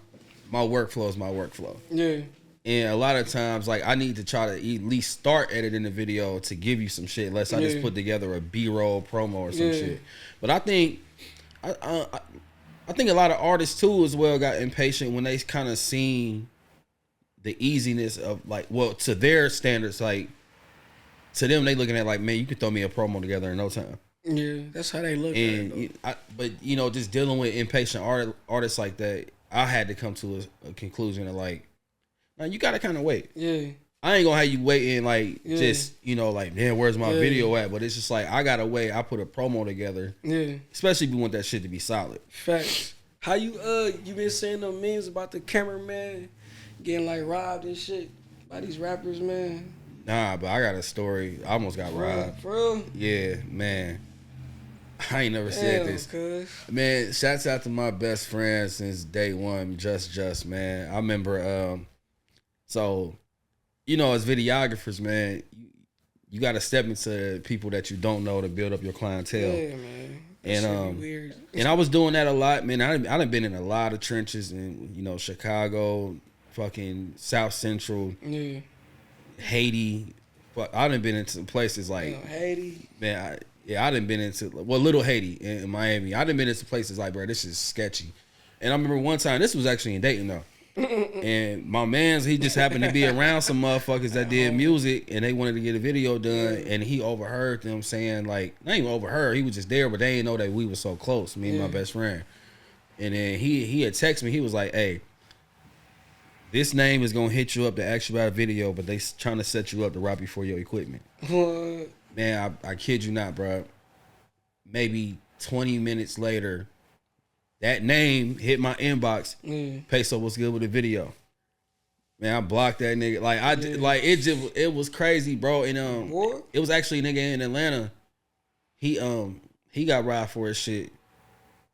workflow is my workflow. Yeah. And a lot of times, like, I need to try to at least start editing the video to give you some shit, unless I just put together a B-roll promo or some shit. But I think I think a lot of artists too as well got impatient when they kind of seen the easiness of, like, well, to their standards, like, to them they looking at like, man, you could throw me a promo together in no time. Yeah, that's how they look at it. But you know, just dealing with impatient artists like that, I had to come to a conclusion of like, man, you gotta kind of wait. Yeah. I ain't gonna have you waiting like just, you know, like, man, where's my video at? But it's just like, I gotta wait. I put a promo together. Yeah. Especially if you want that shit to be solid. Facts. How you been seeing them memes about the cameraman getting like robbed and shit by these rappers, man? Nah, but I got a story. I almost got robbed. For real? Yeah, man. I ain't never said this. Man, shouts out to my best friend since day one, Just, man. I remember, so, you know, as videographers, man, you got to step into people that you don't know to build up your clientele. Yeah, man. And weird. And I was doing that a lot, man. I done been in a lot of trenches in, you know, Chicago, fucking South Central, Haiti. But I done been into places like Haiti. Man, I done been into Little Haiti in Miami. I done been into places like, bro, this is sketchy. And I remember one time, this was actually in Dayton though. And my man's, he just happened to be around some motherfuckers that did music and they wanted to get a video done, and he overheard them saying, like, not even overheard, he was just there, but they didn't know that we were so close, me and my best friend. And then he had texted me, he was like, hey, this name is gonna hit you up to ask you about a video, but they trying to set you up to rob you for your equipment. What? Man, I kid you not, bro. Maybe 20 minutes later, that name hit my inbox. PESO was good with the video. Man, I blocked that nigga. Like it was crazy, bro. And it was actually a nigga in Atlanta. He got robbed for his shit.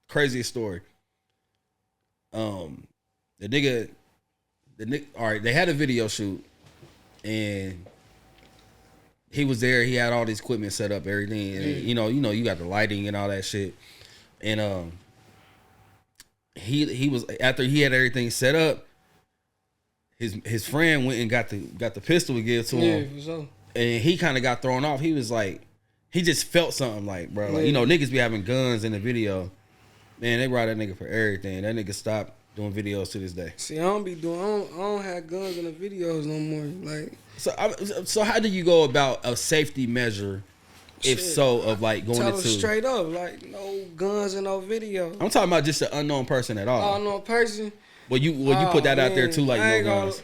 Craziest story. The nigga, all right, they had a video shoot and he was there. He had all this equipment set up, everything. And you know, you got the lighting and all that shit. And he was, after he had everything set up, his friend went and got the pistol to give to him. So. And he kind of got thrown off. He was like, he just felt something like, bro, like, you know, niggas be having guns in the video. Man, they brought that nigga for everything. That nigga stopped doing videos to this day. See, I don't have guns in the videos no more. Like, so how do you go about a safety measure? If so, of like going into straight up, like, no guns and no video. I'm talking about just an unknown person at all. Unknown person. Well, you put that out there too, like, no guns.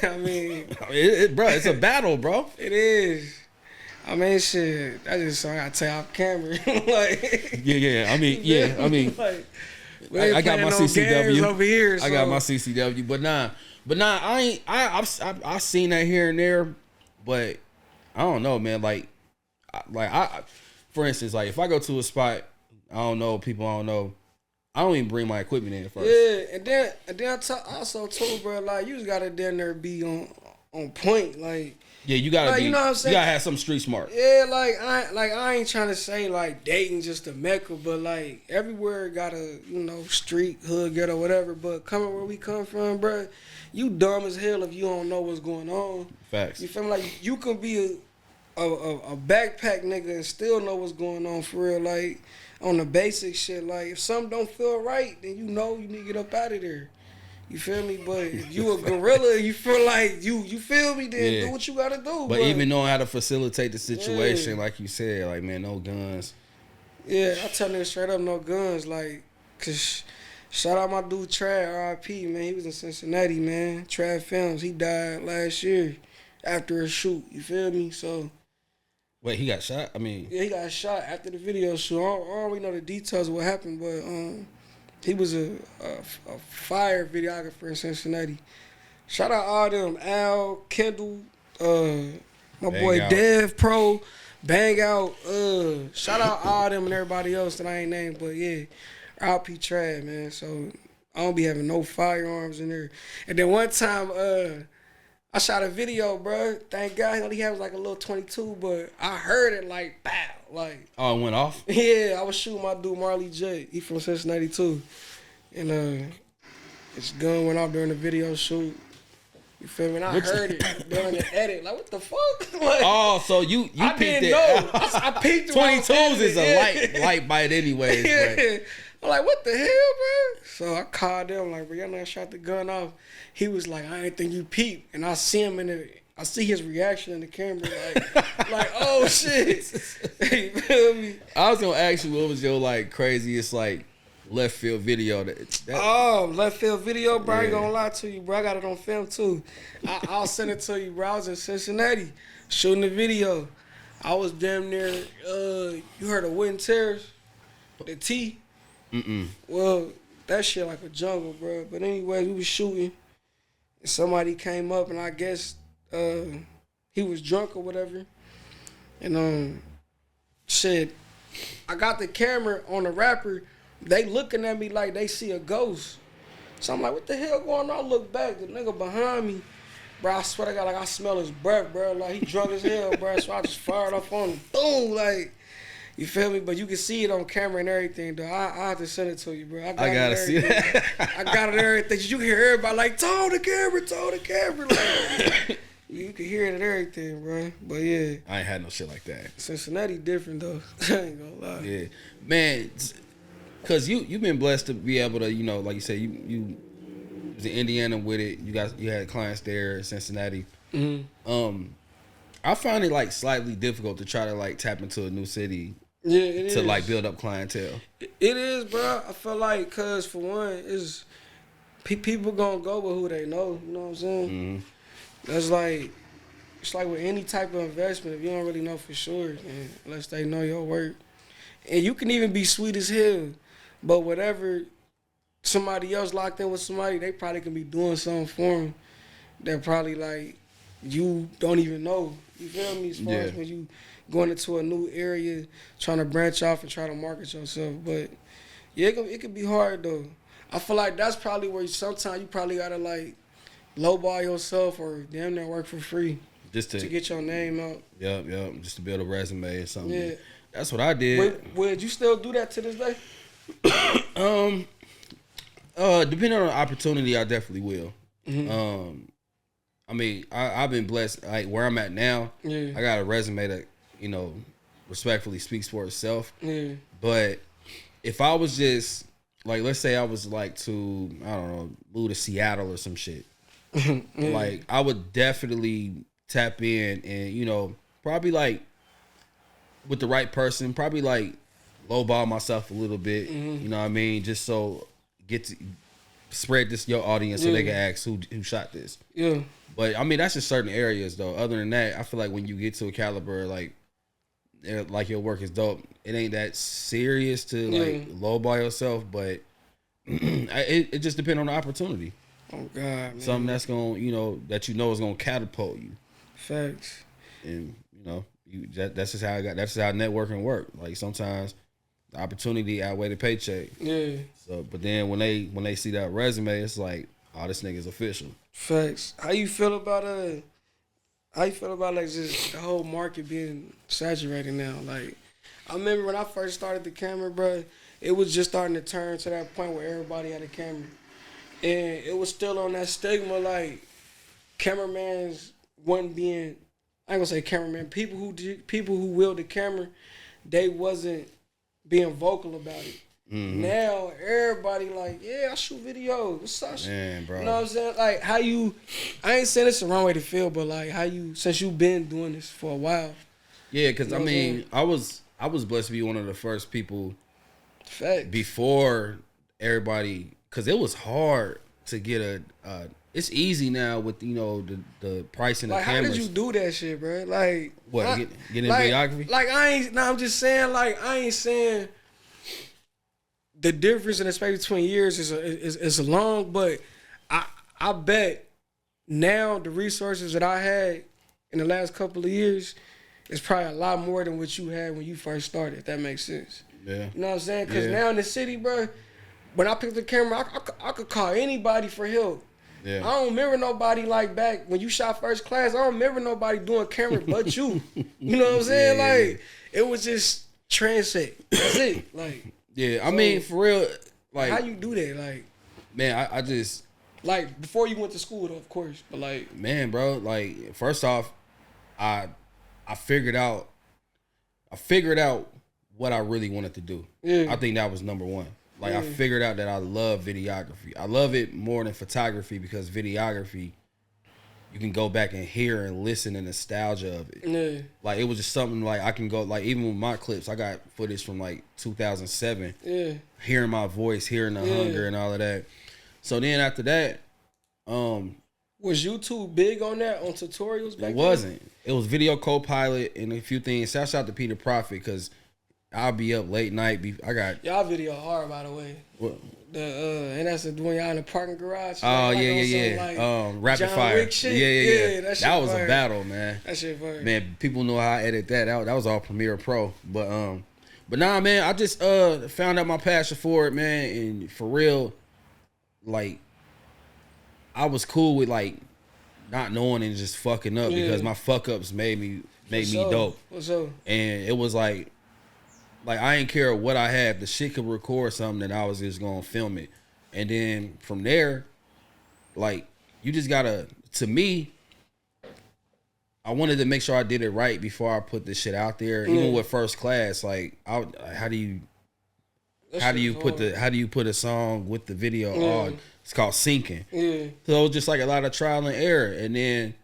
I mean, bro, it's a battle, bro. It is. I mean, shit. I just saw I tell off camera. Like, yeah. I mean, like, I got my CCW over here. I got my CCW, but nah, I've seen that here and there, but I don't know, man. Like I, for instance, like if I go to a spot, I don't know people, I don't know, I don't even bring my equipment in first. Yeah, and then also too, bro, like you just gotta down there be on point, like. Yeah, you gotta be. You know what I'm saying? You gotta have some street smart. Yeah, I ain't trying to say like Dayton just a mecca, but like everywhere got a street, hood, ghetto, whatever. But coming where we come from, bro, you dumb as hell if you don't know what's going on. Facts. You feel me? Like you can be a backpack nigga and still know what's going on for real. Like on the basic shit. Like if something don't feel right, then you know you need to get up out of there. You feel me? But if you a gorilla, you feel like you feel me, then do what you gotta do. But even knowing how to facilitate the situation, like you said, like, man, no guns. Yeah, I tell niggas straight up, no guns. Like, cause shout out my dude Trav, R.I.P. man. He was in Cincinnati, man. Trav Films. He died last year after a shoot. You feel me? So. Wait, he got shot? I mean. Yeah, he got shot after the video shoot. I don't really know the details of what happened, but he was a fire videographer in Cincinnati. Shout out all them, Al, Kendall, my boy Dev Pro, Bang Out. Shout out all them and everybody else that I ain't named, but yeah, RP Trav, man. So I don't be having no firearms in there. And then one time, I shot a video, bro. Thank God he only had like a little 22, but I heard it like pow, like. Oh, it went off? Yeah, I was shooting my dude Marley J. He from Cincinnati too, and his gun went off during the video shoot. You feel me? And I heard it during the edit. Like what the fuck? Like, oh, so you I peeped didn't it? know. I peeped it. 22s is a light bite anyways. Yeah. I'm like, what the hell, bro? So I called him like, bro, y'all not shot the gun off. He was like, I ain't think you peeped, and I see him I see his reaction in the camera, like oh shit. You feel me? I was gonna ask you, what was your like craziest like left field video? Left field video, bro. I ain't gonna lie to you, bro. I got it on film too. I'll send it to you, bro. I was in Cincinnati shooting the video. I was damn near. You heard of Wooden Terrace? The T. Well, that shit like a jungle, bro. But anyway, we was shooting, and somebody came up, and I guess he was drunk or whatever. And shit, I got the camera on the rapper. They looking at me like they see a ghost. So I'm like, what the hell going on? I look back, the nigga behind me, bro. I swear to God, like I smell his breath, bro. Like he drunk as hell, bro. So I just fired up on him, boom, like. You feel me? But you can see it on camera and everything, though. I have to send it to you, bro. I gotta see that. I got it and everything. You can hear everybody like, tone the camera. Like, you can hear it and everything, bro. But yeah. I ain't had no shit like that. Cincinnati different, though. I ain't gonna lie. Yeah. Man, because you've been blessed to be able to, like you said, you was in Indiana with it. You had clients there in Cincinnati. Mm-hmm. I find it like slightly difficult to try to like tap into a new city. Yeah, it is. To like build up clientele. It is, bro. I feel like, cause for one, is people gonna go with who they know. You know what I'm saying? Mm-hmm. That's like, it's like with any type of investment. If you don't really know for sure, and unless they know your work, and you can even be sweet as hell, but whatever somebody else locked in with somebody, they probably can be doing something for them that probably like you don't even know. You feel me? As far as when you going into a new area, trying to branch off and try to market yourself. But yeah, it could be hard though. I feel like that's probably where sometimes you probably gotta like lowball yourself or damn near work for free just to get your name out. Yep. Just to build a resume or something. Yeah, that's what I did. Would you still do that to this day? Depending on the opportunity, I definitely will. Mm-hmm. I mean, I've been blessed. Like where I'm at now, I got a resume that respectfully speaks for itself. Yeah. But if I was just like, let's say I was like to move to Seattle or some shit, like I would definitely tap in and probably like with the right person, probably like lowball myself a little bit. Mm-hmm. You know what I mean? Just so get to spread this your audience so they can ask who shot this. Yeah. But I mean that's just certain areas though. Other than that, I feel like when you get to a caliber like your work is dope, it ain't that serious to like lowball yourself. But it just depends on the opportunity. Oh God, man. Something that's gonna that is gonna catapult you. Facts. And that's just how that's just how networking work. Like sometimes the opportunity outweigh the paycheck. Yeah. So, but then when they see that resume, it's like, oh, this nigga's official. Facts. How you feel about like just the whole market being saturated now? Like, I remember when I first started the camera, bro, it was just starting to turn to that point where everybody had a camera. And it was still on that stigma, like, cameramans wasn't being, I ain't gonna say cameraman, people who wield the camera, they wasn't being vocal about it. Mm-hmm. Now everybody like, yeah, I shoot videos. What's up? Man, bro. You know what I'm saying? Like, how you, I ain't saying it's the wrong way to feel, but like, how you, since you been doing this for a while. Yeah, because I mean, I was blessed to be one of the first people. Facts. Before everybody, because it was hard to get it's easy now with, you know, the pricing of cameras. How did you do that shit, bro? Like, what, get in videography? Like, I'm just saying, like, I ain't saying the difference in the space between years is long, but I bet now the resources that I had in the last couple of years is probably a lot more than what you had when you first started, if that makes sense. Yeah. You know what I'm saying? Because now in the city, bro, when I pick up the camera, I could call anybody for help. Yeah. I don't remember nobody like back when you shot First Class. I don't remember nobody doing camera but you. You know what I'm saying? Yeah. Like, it was just trendset. That's it. Like, yeah, I mean, for real, like, how you do that? Like, man, I just, like, before you went to school, though, of course, but like, man, bro, like, first off, I figured out what I really wanted to do. Yeah. I think that was number one. Like, I figured out that I love videography. I love it more than photography because videography, you can go back and hear and listen and nostalgia of it. Yeah. Like, it was just something like I can go, like, even with my clips, I got footage from like 2007. Yeah. Hearing my voice, hearing the hunger and all of that. So then after that, was YouTube big on that, on tutorials back It wasn't. Then? It was Video Copilot and a few things. Shout out to Peter Prophet because I'll be up late night. I got y'all video hard, by the way. What? And that's the when y'all in the parking garage. Oh like, yeah. Like Rapid John Fire. Wick shit. Yeah. That was a battle, man. That shit fire. Man, people know how I edit that out. That was all Premiere Pro. But nah, man, I just found out my passion for it, man, and for real, like, I was cool with like not knowing and just fucking up because my fuck ups made me dope. What's up? And it was like I ain't care what I had. The shit could record something that I was just gonna film it. And then from there, like, you just gotta, to me, I wanted to make sure I did it right before I put this shit out there. Even with First Class, like, how do you put a song with the video on? It's called syncing. Yeah. So it was just like a lot of trial and error. And then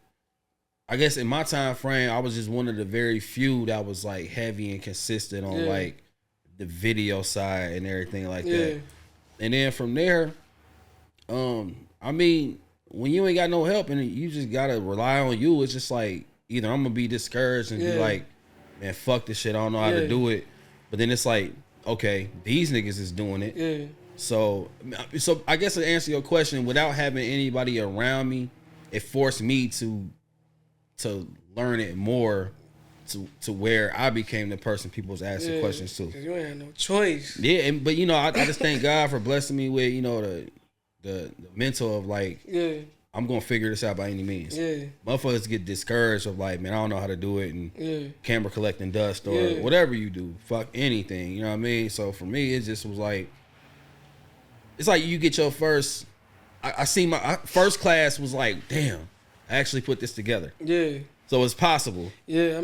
I guess in my time frame, I was just one of the very few that was like heavy and consistent on like the video side and everything like that. And then from there, I mean, when you ain't got no help and you just gotta rely on you, it's just like either I'm gonna be discouraged and be like, man, fuck this shit, I don't know how to do it. But then it's like, okay, these niggas is doing it. Yeah. So I guess to answer your question, without having anybody around me, it forced me to learn it more to where I became the person people was asking questions to. Cause you ain't had no choice. Yeah, but you know, I just thank God for blessing me with, you know, the mental of like, I'm gonna figure this out by any means. Yeah. Motherfuckers get discouraged of like, man, I don't know how to do it, and camera collecting dust or whatever you do, fuck anything, you know what I mean? So for me, it just was like, it's like you get your first. I see my First Class was like, damn, I actually put this together. Yeah. So it's possible. Yeah,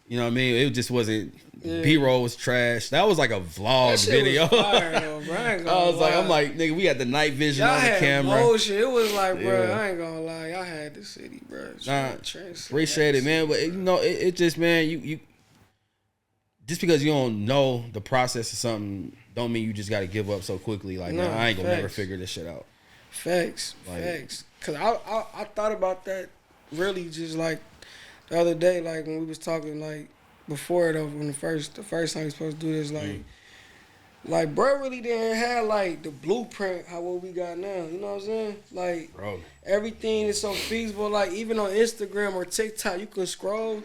You know what I mean? It just wasn't. B-roll was trash. That was like a vlog video. Was fire, though, bro. I'm like, nigga, we had the night vision on the camera. Motion. It was like, bro, I ain't gonna lie, y'all had the city, bro. Appreciate it, man. But you know, it just, man, you just because you don't know the process of something, don't mean you just got to give up so quickly. Like, no, man, I ain't gonna never figure this shit out. Facts. Cause I thought about that really just like the other day, like when we was talking, like before though, when the first time we supposed to do this, like bro really didn't have like the blueprint how what we got now. You know what I'm saying? Like, bro, everything is so feasible. Like even on Instagram or TikTok, you can scroll,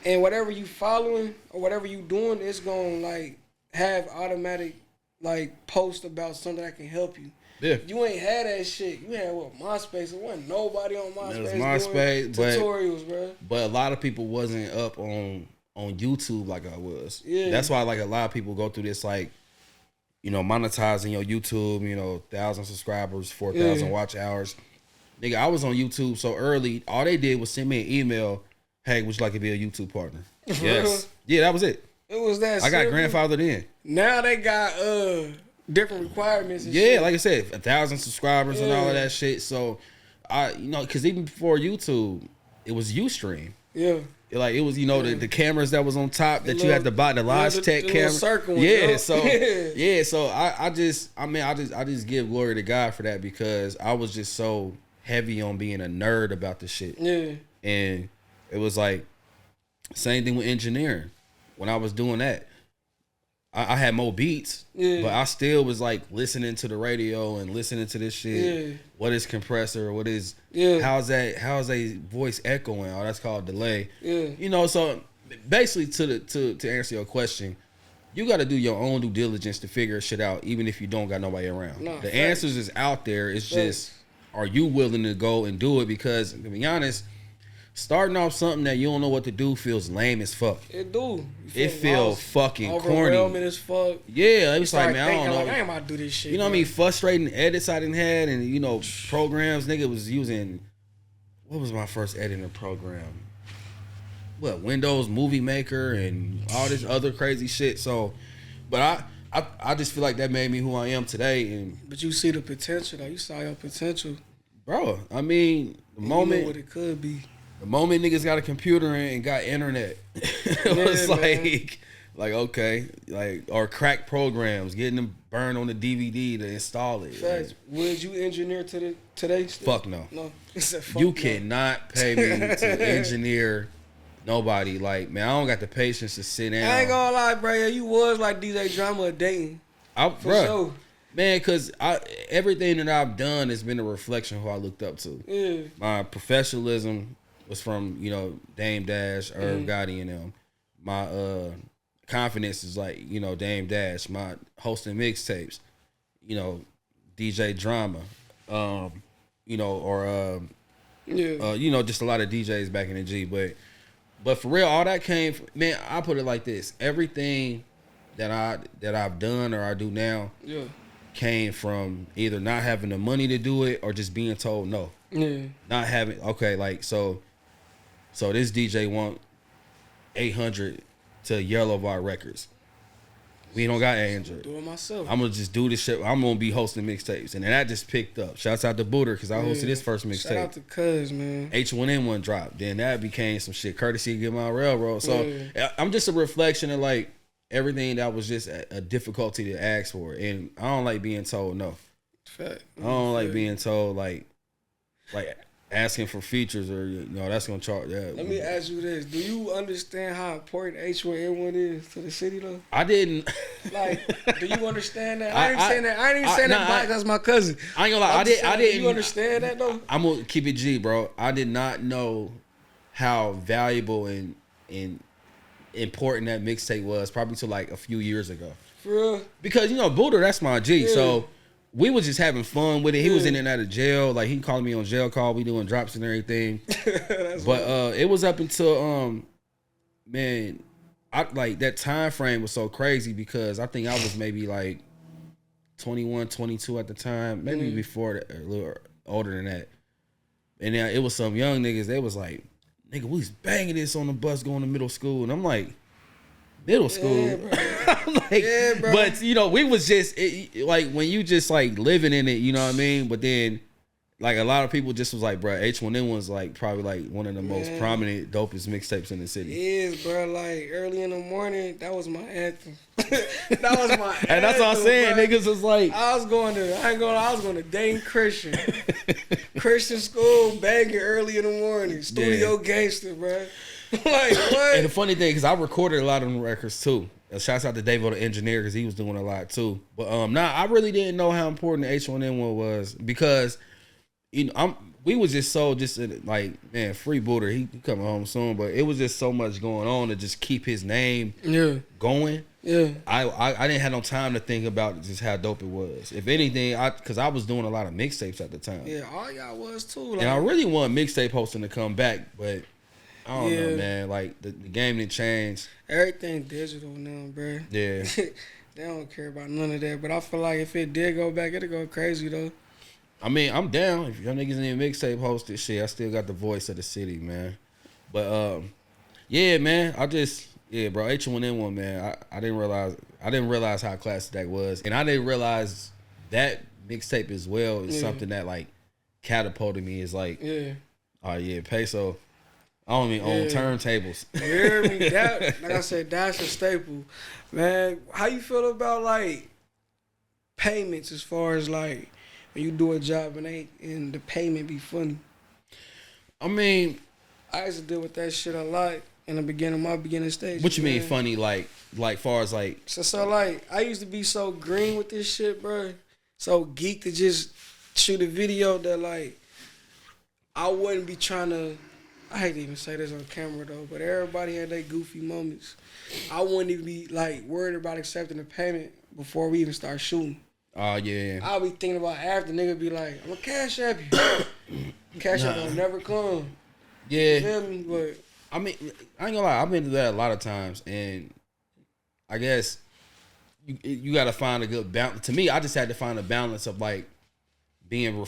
and whatever you following or whatever you doing, it's gonna like have automatic like post about something that can help you. Yeah. You ain't had that shit. You had MySpace. There wasn't nobody on MySpace. It was MySpace, doing tutorials, bro. But a lot of people wasn't up on YouTube like I was. Yeah. That's why like a lot of people go through this like, you know, monetizing your YouTube, you know, 1,000 subscribers, 4,000 watch hours. Nigga, I was on YouTube so early, all they did was send me an email, hey, would you like to be a YouTube partner? Yes. Yeah, that was it. It was that I got grandfathered in. Now they got different requirements and shit. Like I said, 1,000 subscribers and all of that shit. So you know, because even before YouTube, it was Ustream. Yeah. Like it was, you know, the cameras that was on top that you had to buy, the Logitech camera. Circle So I just give glory to God for that, because I was just so heavy on being a nerd about the shit. Yeah. And it was like same thing with engineering. When I was doing that, I had more beats, but I still was like listening to the radio and listening to this shit. Yeah. What is compressor? What is how's a voice echoing? Oh, that's called delay. Yeah. You know, so basically to answer your question, you got to do your own due diligence to figure shit out, even if you don't got nobody around. The answers is out there. It's just, are you willing to go and do it? Because to be honest, starting off something that you don't know what to do feels lame as fuck. It do. It feel fucking corny. Overwhelming as fuck. Yeah, it's like, man, I don't know. Like, I ain't about to do this shit. You know what I mean? Frustrating edits I done had, and you know, programs. Nigga was using, what was my first editing program? What, Windows Movie Maker and all this other crazy shit. So, but I just feel like that made me who I am today. And but you see the potential, though. You saw your potential, bro. I mean, the moment, you know what it could be. The moment niggas got a computer and got internet, it was like okay, like, or crack programs, getting them burned on the DVD to install it. Facts. Would you engineer today? Still? Fuck no. No. You cannot pay me to engineer nobody. Like, man, I don't got the patience to sit down. I ain't gonna lie, bro. You was like DJ Drama of dating. For sure. Man, because everything that I've done has been a reflection of who I looked up to. Yeah. My professionalism was from, you know, Dame Dash, Irv Gotti and them. My confidence is like, you know, Dame Dash. My hosting mixtapes, you know, DJ Drama, you know, or you know, just a lot of DJs back in the G. But for real, all that came from, man, I put it like this. Everything that I've done or I do now came from either not having the money to do it or just being told no. Yeah. Not having, okay, like, so this DJ want 800 to Yellow Bar Records. We don't got 800. Do it myself. I'm gonna just do this shit. I'm gonna be hosting mixtapes, and then that just picked up. Shouts out to Booter, because I hosted his first mixtape. Shout out to Cuz, man. H1N1 dropped. Then that became some shit courtesy of Get My Railroad. So I'm just a reflection of like everything that was just a difficulty to ask for, and I don't like being told no. Fact. I don't like being told like asking for features or, you know, that's gonna charge that. Let me ask you this: do you understand how important H1N1 is to the city, though? I didn't. Like, do you understand that? I ain't saying that. I ain't even saying that that's my cousin. I ain't gonna lie. I didn't. Do you understand that though? I'm gonna keep it G, bro. I did not know how valuable and important that mixtape was probably till like a few years ago. For real? Because, you know, Booter, that's my G. Yeah. So we was just having fun with it. He was in and out of jail. Like, he calling me on jail call. We doing drops and everything. But it was up until man, I like that time frame was so crazy because I think I was maybe like 21, 22 at the time, maybe before that, a little older than that. And then it was some young niggas. They was like, nigga, we was banging this on the bus going to middle school, and I'm like, middle school. Yeah, bro. Like, yeah, bro. But you know, we was just like when you just like living in it, you know what I mean. But then, like a lot of people just was like, bro, H1N1 was like probably like one of the most prominent, dopest mixtapes in the city. It is, bro. Like early in the morning, that was my anthem. That was my anthem. And that's what I'm saying. Bro. Niggas was like, I was going to Dane Christian school, banging early in the morning, studio gangster, bro. Like what? And the funny thing is, I recorded a lot of them records too. Shouts out to Davo the engineer because he was doing a lot too. But I really didn't know how important H1N1 was because, you know, we was just so like, man, free Booter, he coming home soon, but it was just so much going on to just keep his name going. Yeah. I didn't have no time to think about just how dope it was. If anything, because I was doing a lot of mixtapes at the time. Yeah, all y'all was too. Like, and I really want mixtape hosting to come back, but I don't know, man. Like the game didn't change. Everything digital now, bro. Yeah. They don't care about none of that. But I feel like if it did go back, it'd go crazy though. I mean, I'm down. If y'all niggas need mixtape hosted shit, I still got the voice of the city, man. But yeah, man. Bro, H1N1, man. I didn't realize how classic that was. And I didn't realize that mixtape as well is something that like catapulted me. Is like, oh yeah, Peso. I don't even own turntables. You hear me? That, like I said, that's a staple. Man, how you feel about like payments as far as like when you do a job and the payment be funny? I mean, I used to deal with that shit a lot in the beginning, my beginning stage. What you mean funny? Like far as like so like I used to be so green with this shit, bro. So geek to just shoot a video that like I wouldn't be trying to. I hate to even say this on camera though, but everybody had their goofy moments. I wouldn't even be like worried about accepting the payment before we even start shooting. Oh yeah. I'll be thinking about after nigga be like, I'm gonna cash app you. Cash app will never come. Yeah. You feel me? But I mean, I ain't gonna lie, I've been to that a lot of times, and I guess you gotta find a good balance. To me, I just had to find a balance of like being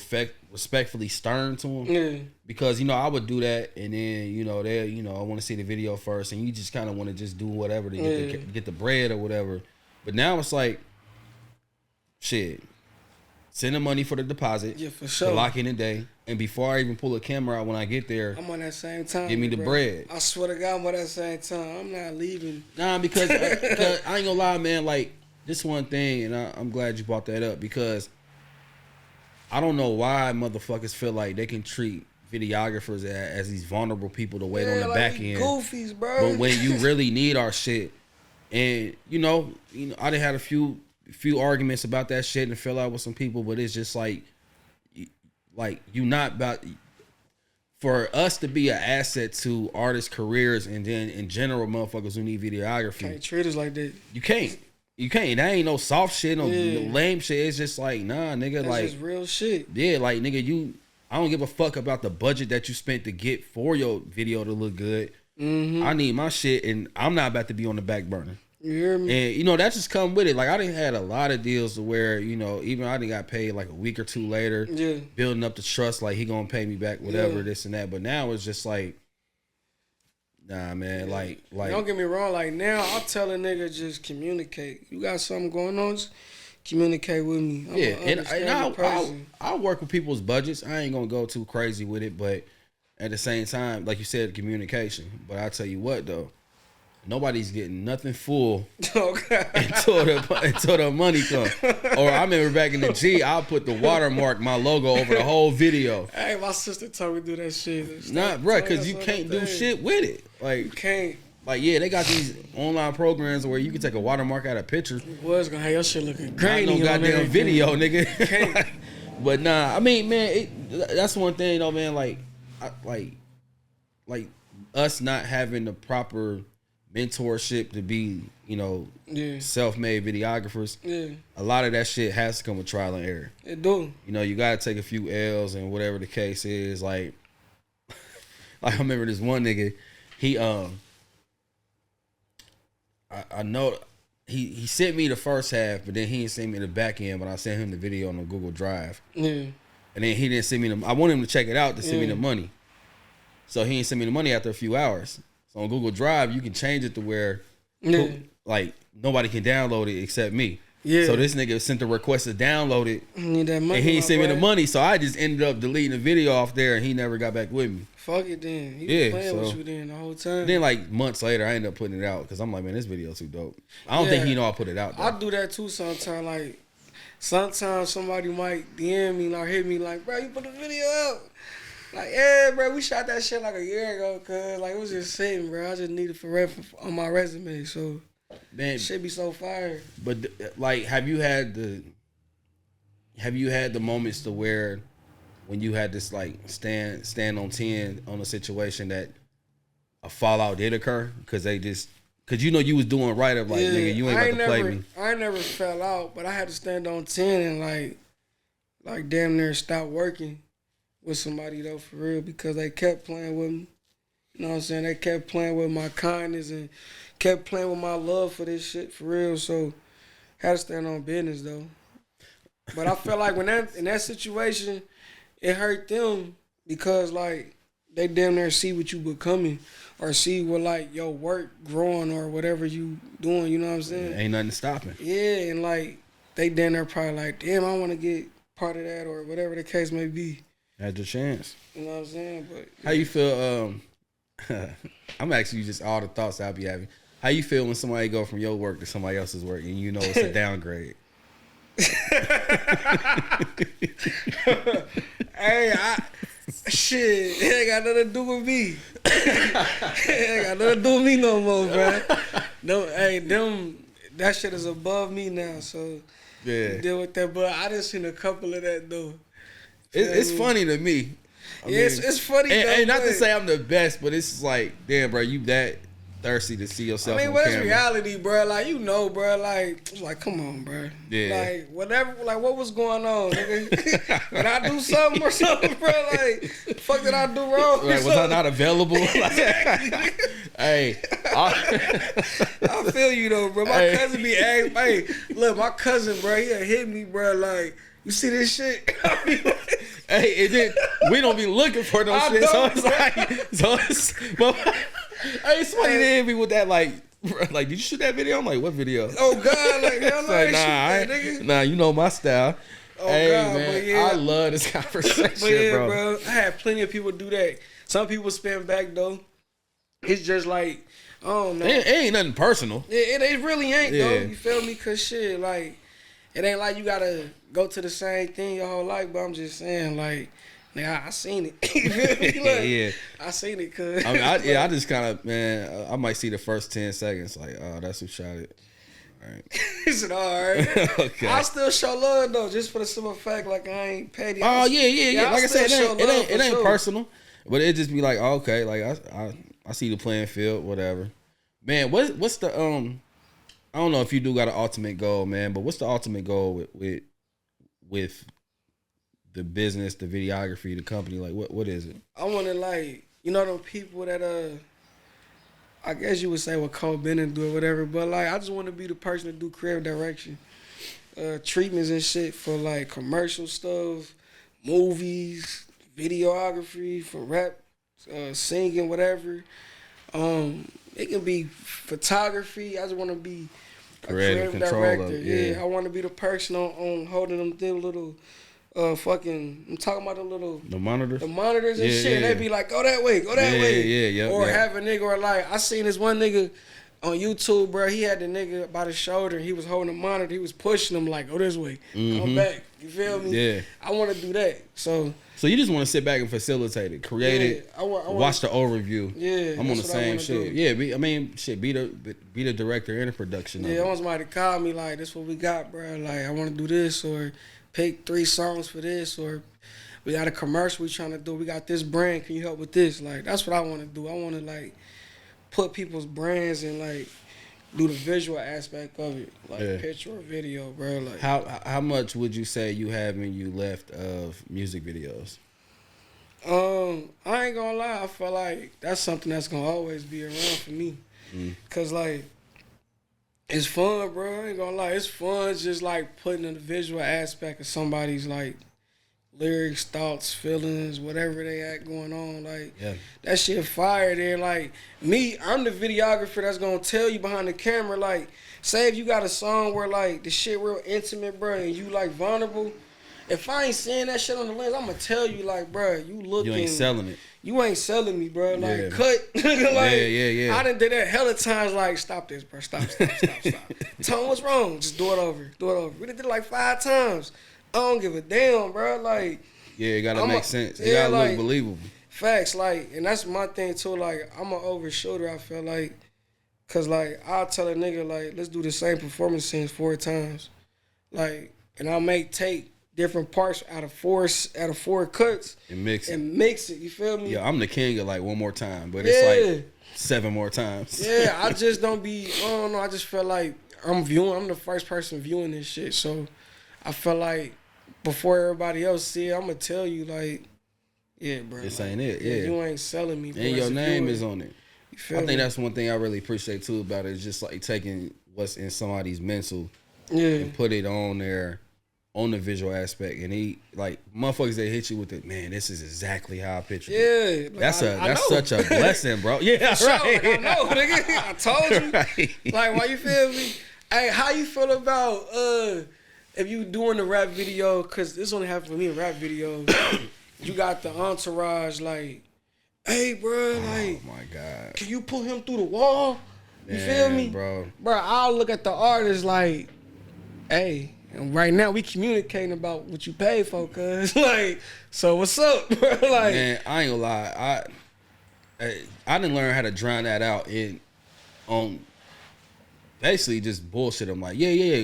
respectfully stern to them. yeah. Because, you know, I would do that, and then, you know, I want to see the video first, and you just kind of want to just do whatever to get the bread or whatever. But now it's like, shit, send the money for the deposit. Yeah, for sure. To lock in the day. And before I even pull a camera out when I get there, I'm on that same time. give me the bread. I swear to God, I'm on that same time. I'm not leaving. Nah, because I ain't gonna lie, man, like, this one thing, and I'm glad you brought that up, because I don't know why motherfuckers feel like they can treat videographers as these vulnerable people to wait on the back end. Goofies, bro. But when you really need our shit, and you know, I done had a few arguments about that shit and fell out with some people, but it's just like you not about for us to be an asset to artists' careers, and then in general, motherfuckers who need videography. Can't treat us like that. You can't. You can't. That ain't no soft shit, no lame shit. It's just like, nah, nigga. That's like just real shit. Yeah, like nigga, I don't give a fuck about the budget that you spent to get for your video to look good. Mm-hmm. I need my shit, and I'm not about to be on the back burner. You hear me? And you know that just come with it. Like I done had a lot of deals to where, you know, even I done got paid like a week or two later, building up the trust. Like he gonna pay me back, whatever, this and that. But now it's just like, nah, man. Like. Don't get me wrong. Like now, I'll tell a nigga just communicate. You got something going on, just communicate with me. I'll work with people's budgets. I ain't gonna go too crazy with it, but at the same time, like you said, communication. But I tell you what though, nobody's getting nothing full until the money come. Or I remember back in the G, I'll put the watermark, my logo over the whole video. Hey, my sister told me to do that shit. Nah, bro, because you can't do shit with it. Like you can't. Like, yeah, they got these online programs where you can take a watermark out of a picture. Was gonna have your shit looking great. Not no goddamn video, nigga. But nah, I mean, man, that's one thing though, man. Like us not having the proper mentorship to be, you know, self-made videographers. Yeah. A lot of that shit has to come with trial and error. It do. You know, you gotta take a few L's and whatever the case is. Like I remember this one nigga, he I know he sent me the first half, but then he didn't send me the back end. But I sent him the video on the Google Drive. Yeah. And then he didn't send me I wanted him to check it out to send me the money. So he didn't send me the money after a few hours. So on Google Drive, you can change it to where like nobody can download it except me. Yeah. So this nigga sent the request to download it. Need that money, and he didn't send me the money. So I just ended up deleting the video off there, and he never got back with me. Fuck it then. He was playing with you then the whole time. Then like months later, I ended up putting it out because I'm like, man, this video too dope. I don't think he know I put it out though. I do that too sometimes. Like sometimes somebody might DM me, like hit me like, bro, you put the video out. Like, yeah, bro, we shot that shit like a year ago, cuz like it was just sitting, bro. I just need it for reference on my resume, so man, shit be so fire. But like, have you had the moments to where when you had this like stand on 10 on a situation that a fallout did occur because you know you was doing right up like nigga you ain't about to play me. I never fell out, but I had to stand on 10 and like damn near stop working with somebody though for real because they kept playing with me. You know what I'm saying? They kept playing with my kindness and kept playing with my love for this shit for real. So had to stand on business though. But I felt like in that situation, it hurt them because like they damn near see what you becoming or see what like your work growing or whatever you doing. You know what I'm saying? Ain't nothing stopping. Yeah, and like they damn near probably like, damn, I want to get part of that or whatever the case may be. Had your chance. You know what I'm saying? But how you feel? I'm asking you just all the thoughts I'll be having. How you feel when somebody go from your work to somebody else's work and you know it's a downgrade? Hey, shit, it ain't got nothing to do with me. It ain't got nothing to do with me no more, bro. No, hey, that shit is above me now, so yeah, deal with that. But I just seen a couple of that though. It's funny to me. I mean, it's funny though. And not to say I'm the best, but it's like, damn, bro, you that thirsty to see yourself. I mean, on what's camera. reality, bro? Like, you know, bro. Like, come on, bro. Yeah. Like, whatever. Like, what was going on, nigga? Did I do something or something, bro? Like, fuck did I do wrong? Like, was I not available? Like, hey, I feel you though, bro. My cousin be asking, hey, look, my cousin, bro, he hit me, bro. Like, you see this shit? I be like, hey, and then we don't be looking for no shit. So it's like, but, hey, somebody did hit me with that, like, did you shoot that video? I'm like, what video? Oh God, like hell no, like, nigga. You know my style. Oh hey, God, man, but yeah. I love this conversation, but yeah, bro. I had plenty of people do that. Some people spin back though. It's just like, I don't know. It ain't nothing personal. It really ain't though. Yeah. You feel me? Cause shit, like, it ain't like you gotta go to the same thing your whole life. But I'm just saying, like, nigga, I seen it. You feel me? Like, yeah, I seen it. Cause I mean, I just kind of, man, I might see the first 10 seconds, like, oh, that's who shot it. All right. He said, all right. Okay. I still show love though, just for the simple fact, like, I ain't petty. Oh yeah. Like I said, it ain't sure. personal, but it just be like, oh, okay, like I see the playing field, whatever. Man, what's the I don't know if you do got an ultimate goal, man, but what's the ultimate goal with the business, the videography, the company? Like, what is it? I want to, like, you know, them people that I guess you would say what Cole Bennett do or whatever, but like I just want to be the person to do creative direction, treatments and shit for like commercial stuff, movies, videography, for rap, singing, whatever. It can be photography. I just want to be a creative director. Yeah, I want to be the person on holding them little I'm talking about the monitors and shit. Yeah. They be like, go that way. Yeah. Or have a nigga, or like, I seen this one nigga on YouTube, bro. He had the nigga by the shoulder. He was holding the monitor. He was pushing him like, go this way, come back. You feel me? Yeah. I want to do that. So you just want to sit back and facilitate it, create it, I watch the overview. Yeah, I'm on the same shit. Do. Yeah, be the director and the production. Yeah, I want somebody to call me like, this what we got, bro. Like, I want to do this, or pick 3 songs for this, or we got a commercial we trying to do. We got this brand. Can you help with this? Like, that's what I want to do. I want to like put people's brands and like do the visual aspect of it, like picture or video, bro. Like, how much would you say you have in you left of music videos? I ain't gonna lie. I feel like that's something that's gonna always be around for me, cause like, it's fun, bro. I ain't gonna lie. It's fun just like putting in the visual aspect of somebody's like lyrics, thoughts, feelings, whatever they got going on. Like, that shit fire there. Like, me, I'm the videographer that's gonna tell you behind the camera, like, say if you got a song where like the shit real intimate, bro, and you like vulnerable. If I ain't saying that shit on the lens, I'm gonna tell you, like, bro, you looking. You ain't selling it. You ain't selling me, bro. Like, cut. Like, yeah. I done did that hella times, like, stop this, bro. Stop. Tone, what's wrong? Just do it over. We done did it like 5 times. I don't give a damn, bro. Like, yeah, it gotta make sense. It gotta look believable. Facts, like, and that's my thing too. Like, I'm an overshooter, I feel like. Cause like, I'll tell a nigga, like, let's do the same performance scenes 4 times. Like, and I'll make take different parts out of four cuts And mix it. You feel me? Yeah, I'm the king of like one more time, but it's like 7 more times. Yeah, I just don't be. I don't know. I just feel like I'm the first person viewing this shit, so I feel like before everybody else see it, I'm gonna tell you like, yeah, bro, This like, ain't it. Yeah, you ain't selling me. Bro, and your name is on it. You feel I me? think that's one thing I really appreciate too about it is just like taking what's in somebody's mental and put it on there, on the visual aspect, and he like motherfuckers that hit you with it. Man, this is exactly how I pictured it. Yeah, That's such a blessing, bro. Yeah, sure, right. like, I know, nigga. I told you. Right. Like, why you feel me? Hey, how you feel about if you doing the rap video? Cause this only happened for me in rap videos. You got the entourage, like, hey, bro, like, Oh my God. can you pull him through the wall? You Man, feel me, bro? Bro, I'll look at the artist like, hey, and right now we communicating about what you paid for, cuz like, so what's up, bro? Like, Man, I ain't gonna lie. I didn't learn how to drown that out on basically just bullshit. I'm like, yeah,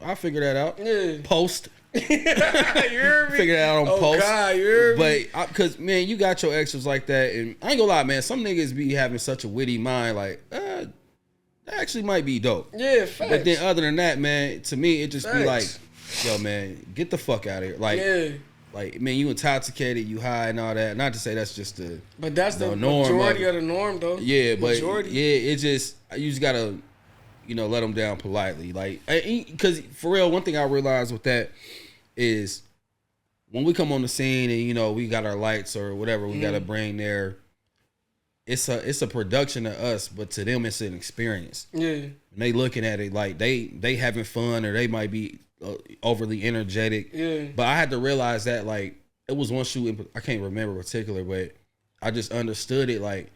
I'll figure that out. Yeah. Post. you hear me? Figure that out on post. God, you hear me? But because man, you got your extras like that, and I ain't gonna lie, man. Some niggas be having such a witty mind, like that actually might be dope. Yeah, facts. But then other than that, man, to me it just be like, Facts. yo, man, get the fuck out of here. Like, Yeah. like man, you intoxicated, you high and all that. Not to say that's just But that's the norm majority of the norm, though. yeah, but majority. yeah, it just you just gotta, let them down politely, like because for real, one thing I realized with that is when we come on the scene and we got our lights or whatever we gotta bring there. It's a production of us, but to them it's an experience. Yeah. And they looking at it like they having fun or they might be overly energetic. Yeah. But I had to realize that like it was one shoot I can't remember particular, but I just understood it like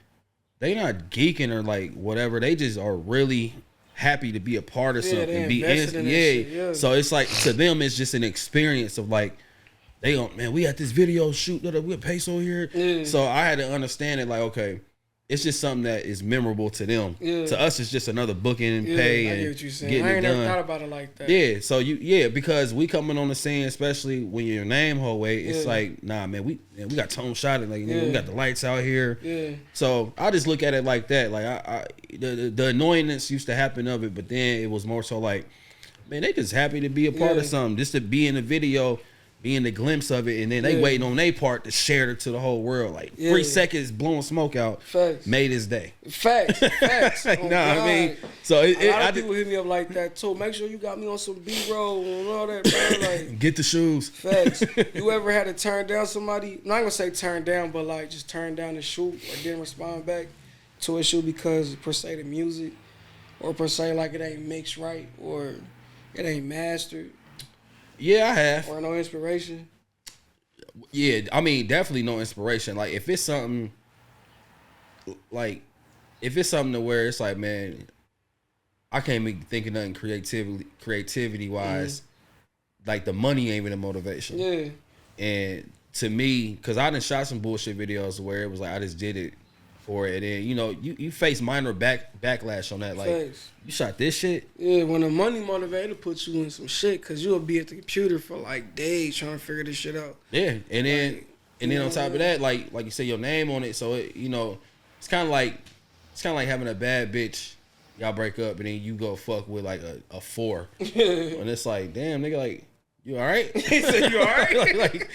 they not geeking or like whatever. They just are really happy to be a part of something and be in that shit, yeah. So it's like to them it's just an experience of like they go, man, we at this video shoot that we at PESO here. Yeah. So I had to understand it like, okay, it's just something that is memorable to them. Yeah. To us, it's just another booking and Yeah, pay I and get what you're saying. getting I it ain't done. never thought about it like that. Yeah, so because we coming on the scene, especially when your name whole way, it's like, nah, man, we got ToneShotIt, like we got the lights out here. Yeah. So I just look at it like that. Like the annoyingness used to happen of it, but then it was more so like, man, they just happy to be a part of something, just to be in the video, being the glimpse of it, and then they waiting on their part to share it to the whole world. Like 3 seconds blowing smoke out, Facts. made his day. Facts. You know what I mean? So a lot of people hit me up like that too. Make sure you got me on some B-roll and all that, bro. Like, get the shoes. facts. You ever had to turn down somebody? I'm not gonna say turn down, but like just turn down the shoot or didn't respond back to a shoot because per se the music or per se like it ain't mixed right or it ain't mastered Yeah, I have. or no inspiration. Yeah, I mean, definitely no inspiration. Like, if it's something to where it's like, man, I can't be thinking nothing creativity wise. Like, the money ain't even a motivation. Yeah. And to me, because I done shot some bullshit videos where it was like, I just did it for it. And you face minor backlash on that. Like, Facts. you shot this shit? Yeah, when the money motivator puts you in some shit, cause you'll be at the computer for like days trying to figure this shit out. Yeah, and then on top of that, like you say, your name on it, so it's kind of like having a bad bitch. Y'all break up, and then you go fuck with like a 4, and it's like, damn, nigga, like, you all right? He said, "You all right?" like,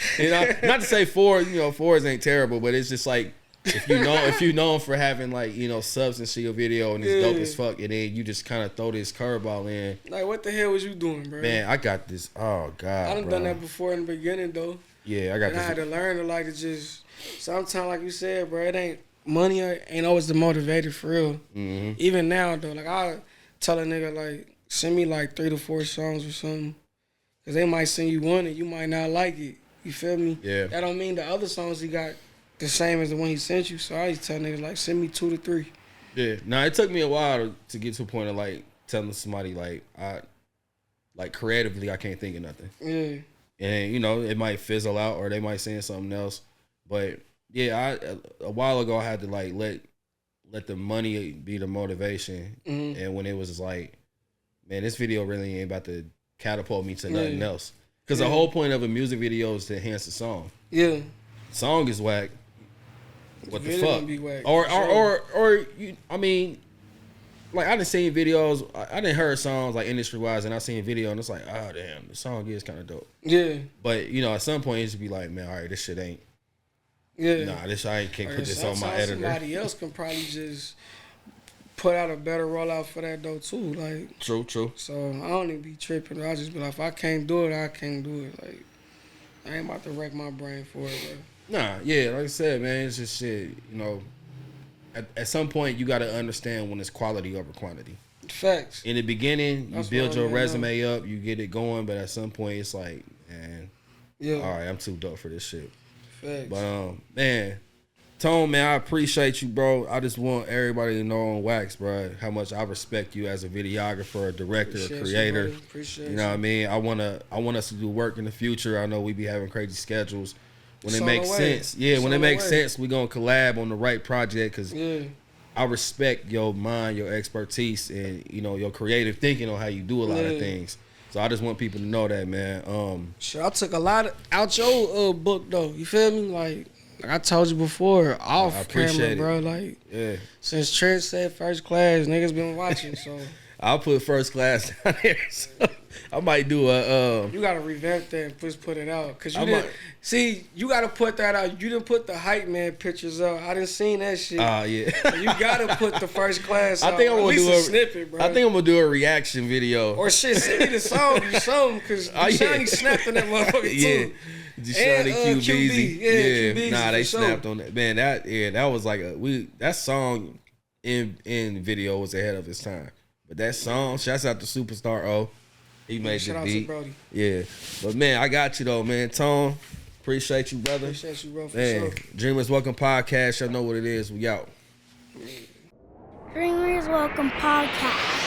not to say 4s ain't terrible, but it's just like if you known for having like substance to your video and it's dope as fuck, and then you just kind of throw this curveball in. Like, what the hell was you doing, bro? Man, I got this. Oh God, I done that before in the beginning though. Yeah, I got And this. I had to learn to like to just sometimes, like you said, bro, it ain't money ain't always the motivator for real. Mm-hmm. Even now though, like I tell a nigga like send me like 3 to 4 songs or something, cause they might send you one and you might not like it. You feel me? Yeah. That don't mean the other songs he got the same as the one he sent you. So I used to tell niggas like send me 2 to 3. Yeah. Now it took me a while to get to a point of like telling somebody like creatively I can't think of nothing. Yeah. And it might fizzle out or they might say something else. But yeah, a while ago I had to like let the money be the motivation. Mm-hmm. And when it was like, man, this video really ain't about to catapult me to nothing else. Because the whole point of a music video is to enhance the song. Yeah. Song is whack. What the fuck? Be whack, or you, I mean, like I done seen videos. I done heard songs like industry wise, and I seen video, and it's like, oh damn, the song is kind of dope. Yeah. But you know, at some point, it should be like, man, all right, this shit ain't. Yeah. Nah, I can't put this on my editor. Somebody else can probably just put out a better rollout for that though too. Like True. So I don't even be tripping. I just be like, if I can't do it, I can't do it. Like I ain't about to wreck my brain for it, bro. Nah, yeah, like I said, man, it's just shit. You know, at some point you got to understand when it's quality over quantity. Facts. In the beginning, you That's build your resume know. up, you get it going, but at some point it's like, man, all right, I'm too dope for this shit. Facts. But man, Tone, man, I appreciate you, bro. I just want everybody to know on wax, bro, how much I respect you as a videographer, a director, a creator. Appreciate you know what I mean? I want us to do work in the future. I know we be having crazy schedules. When it makes sense, when it makes sense, we gonna collab on the right project because I respect your mind, your expertise, and you know your creative thinking on how you do a lot of things. So I just want people to know that, man. Sure, I took a lot out your book though. You feel me? Like I told you before, off camera, bro. Like since Trent said first class, niggas been watching. So I'll put first class down there. So I might do a. You gotta revamp that and just put it out, cause you didn't see. You gotta put that out. You didn't put the hype man pictures up. I didn't seen that shit. Yeah. So you gotta put the first class. I think I'm gonna do a snippet, bro. I think I'm gonna do a reaction video. Or shit, send me the song or something, cause Johnny snapped on that motherfucker too. Johnny QBZ. QBZ Nah, they snapped on that. Man, that was like that song in video was ahead of its time. But that song, shouts out to Superstar O. He made the beat. Brody. Yeah. But man, I got you though, man. Tone, appreciate you, brother. Appreciate you, bro. For man, sure. Dreamers Welcome Podcast. Y'all know what it is. We out. Dreamers Welcome Podcast.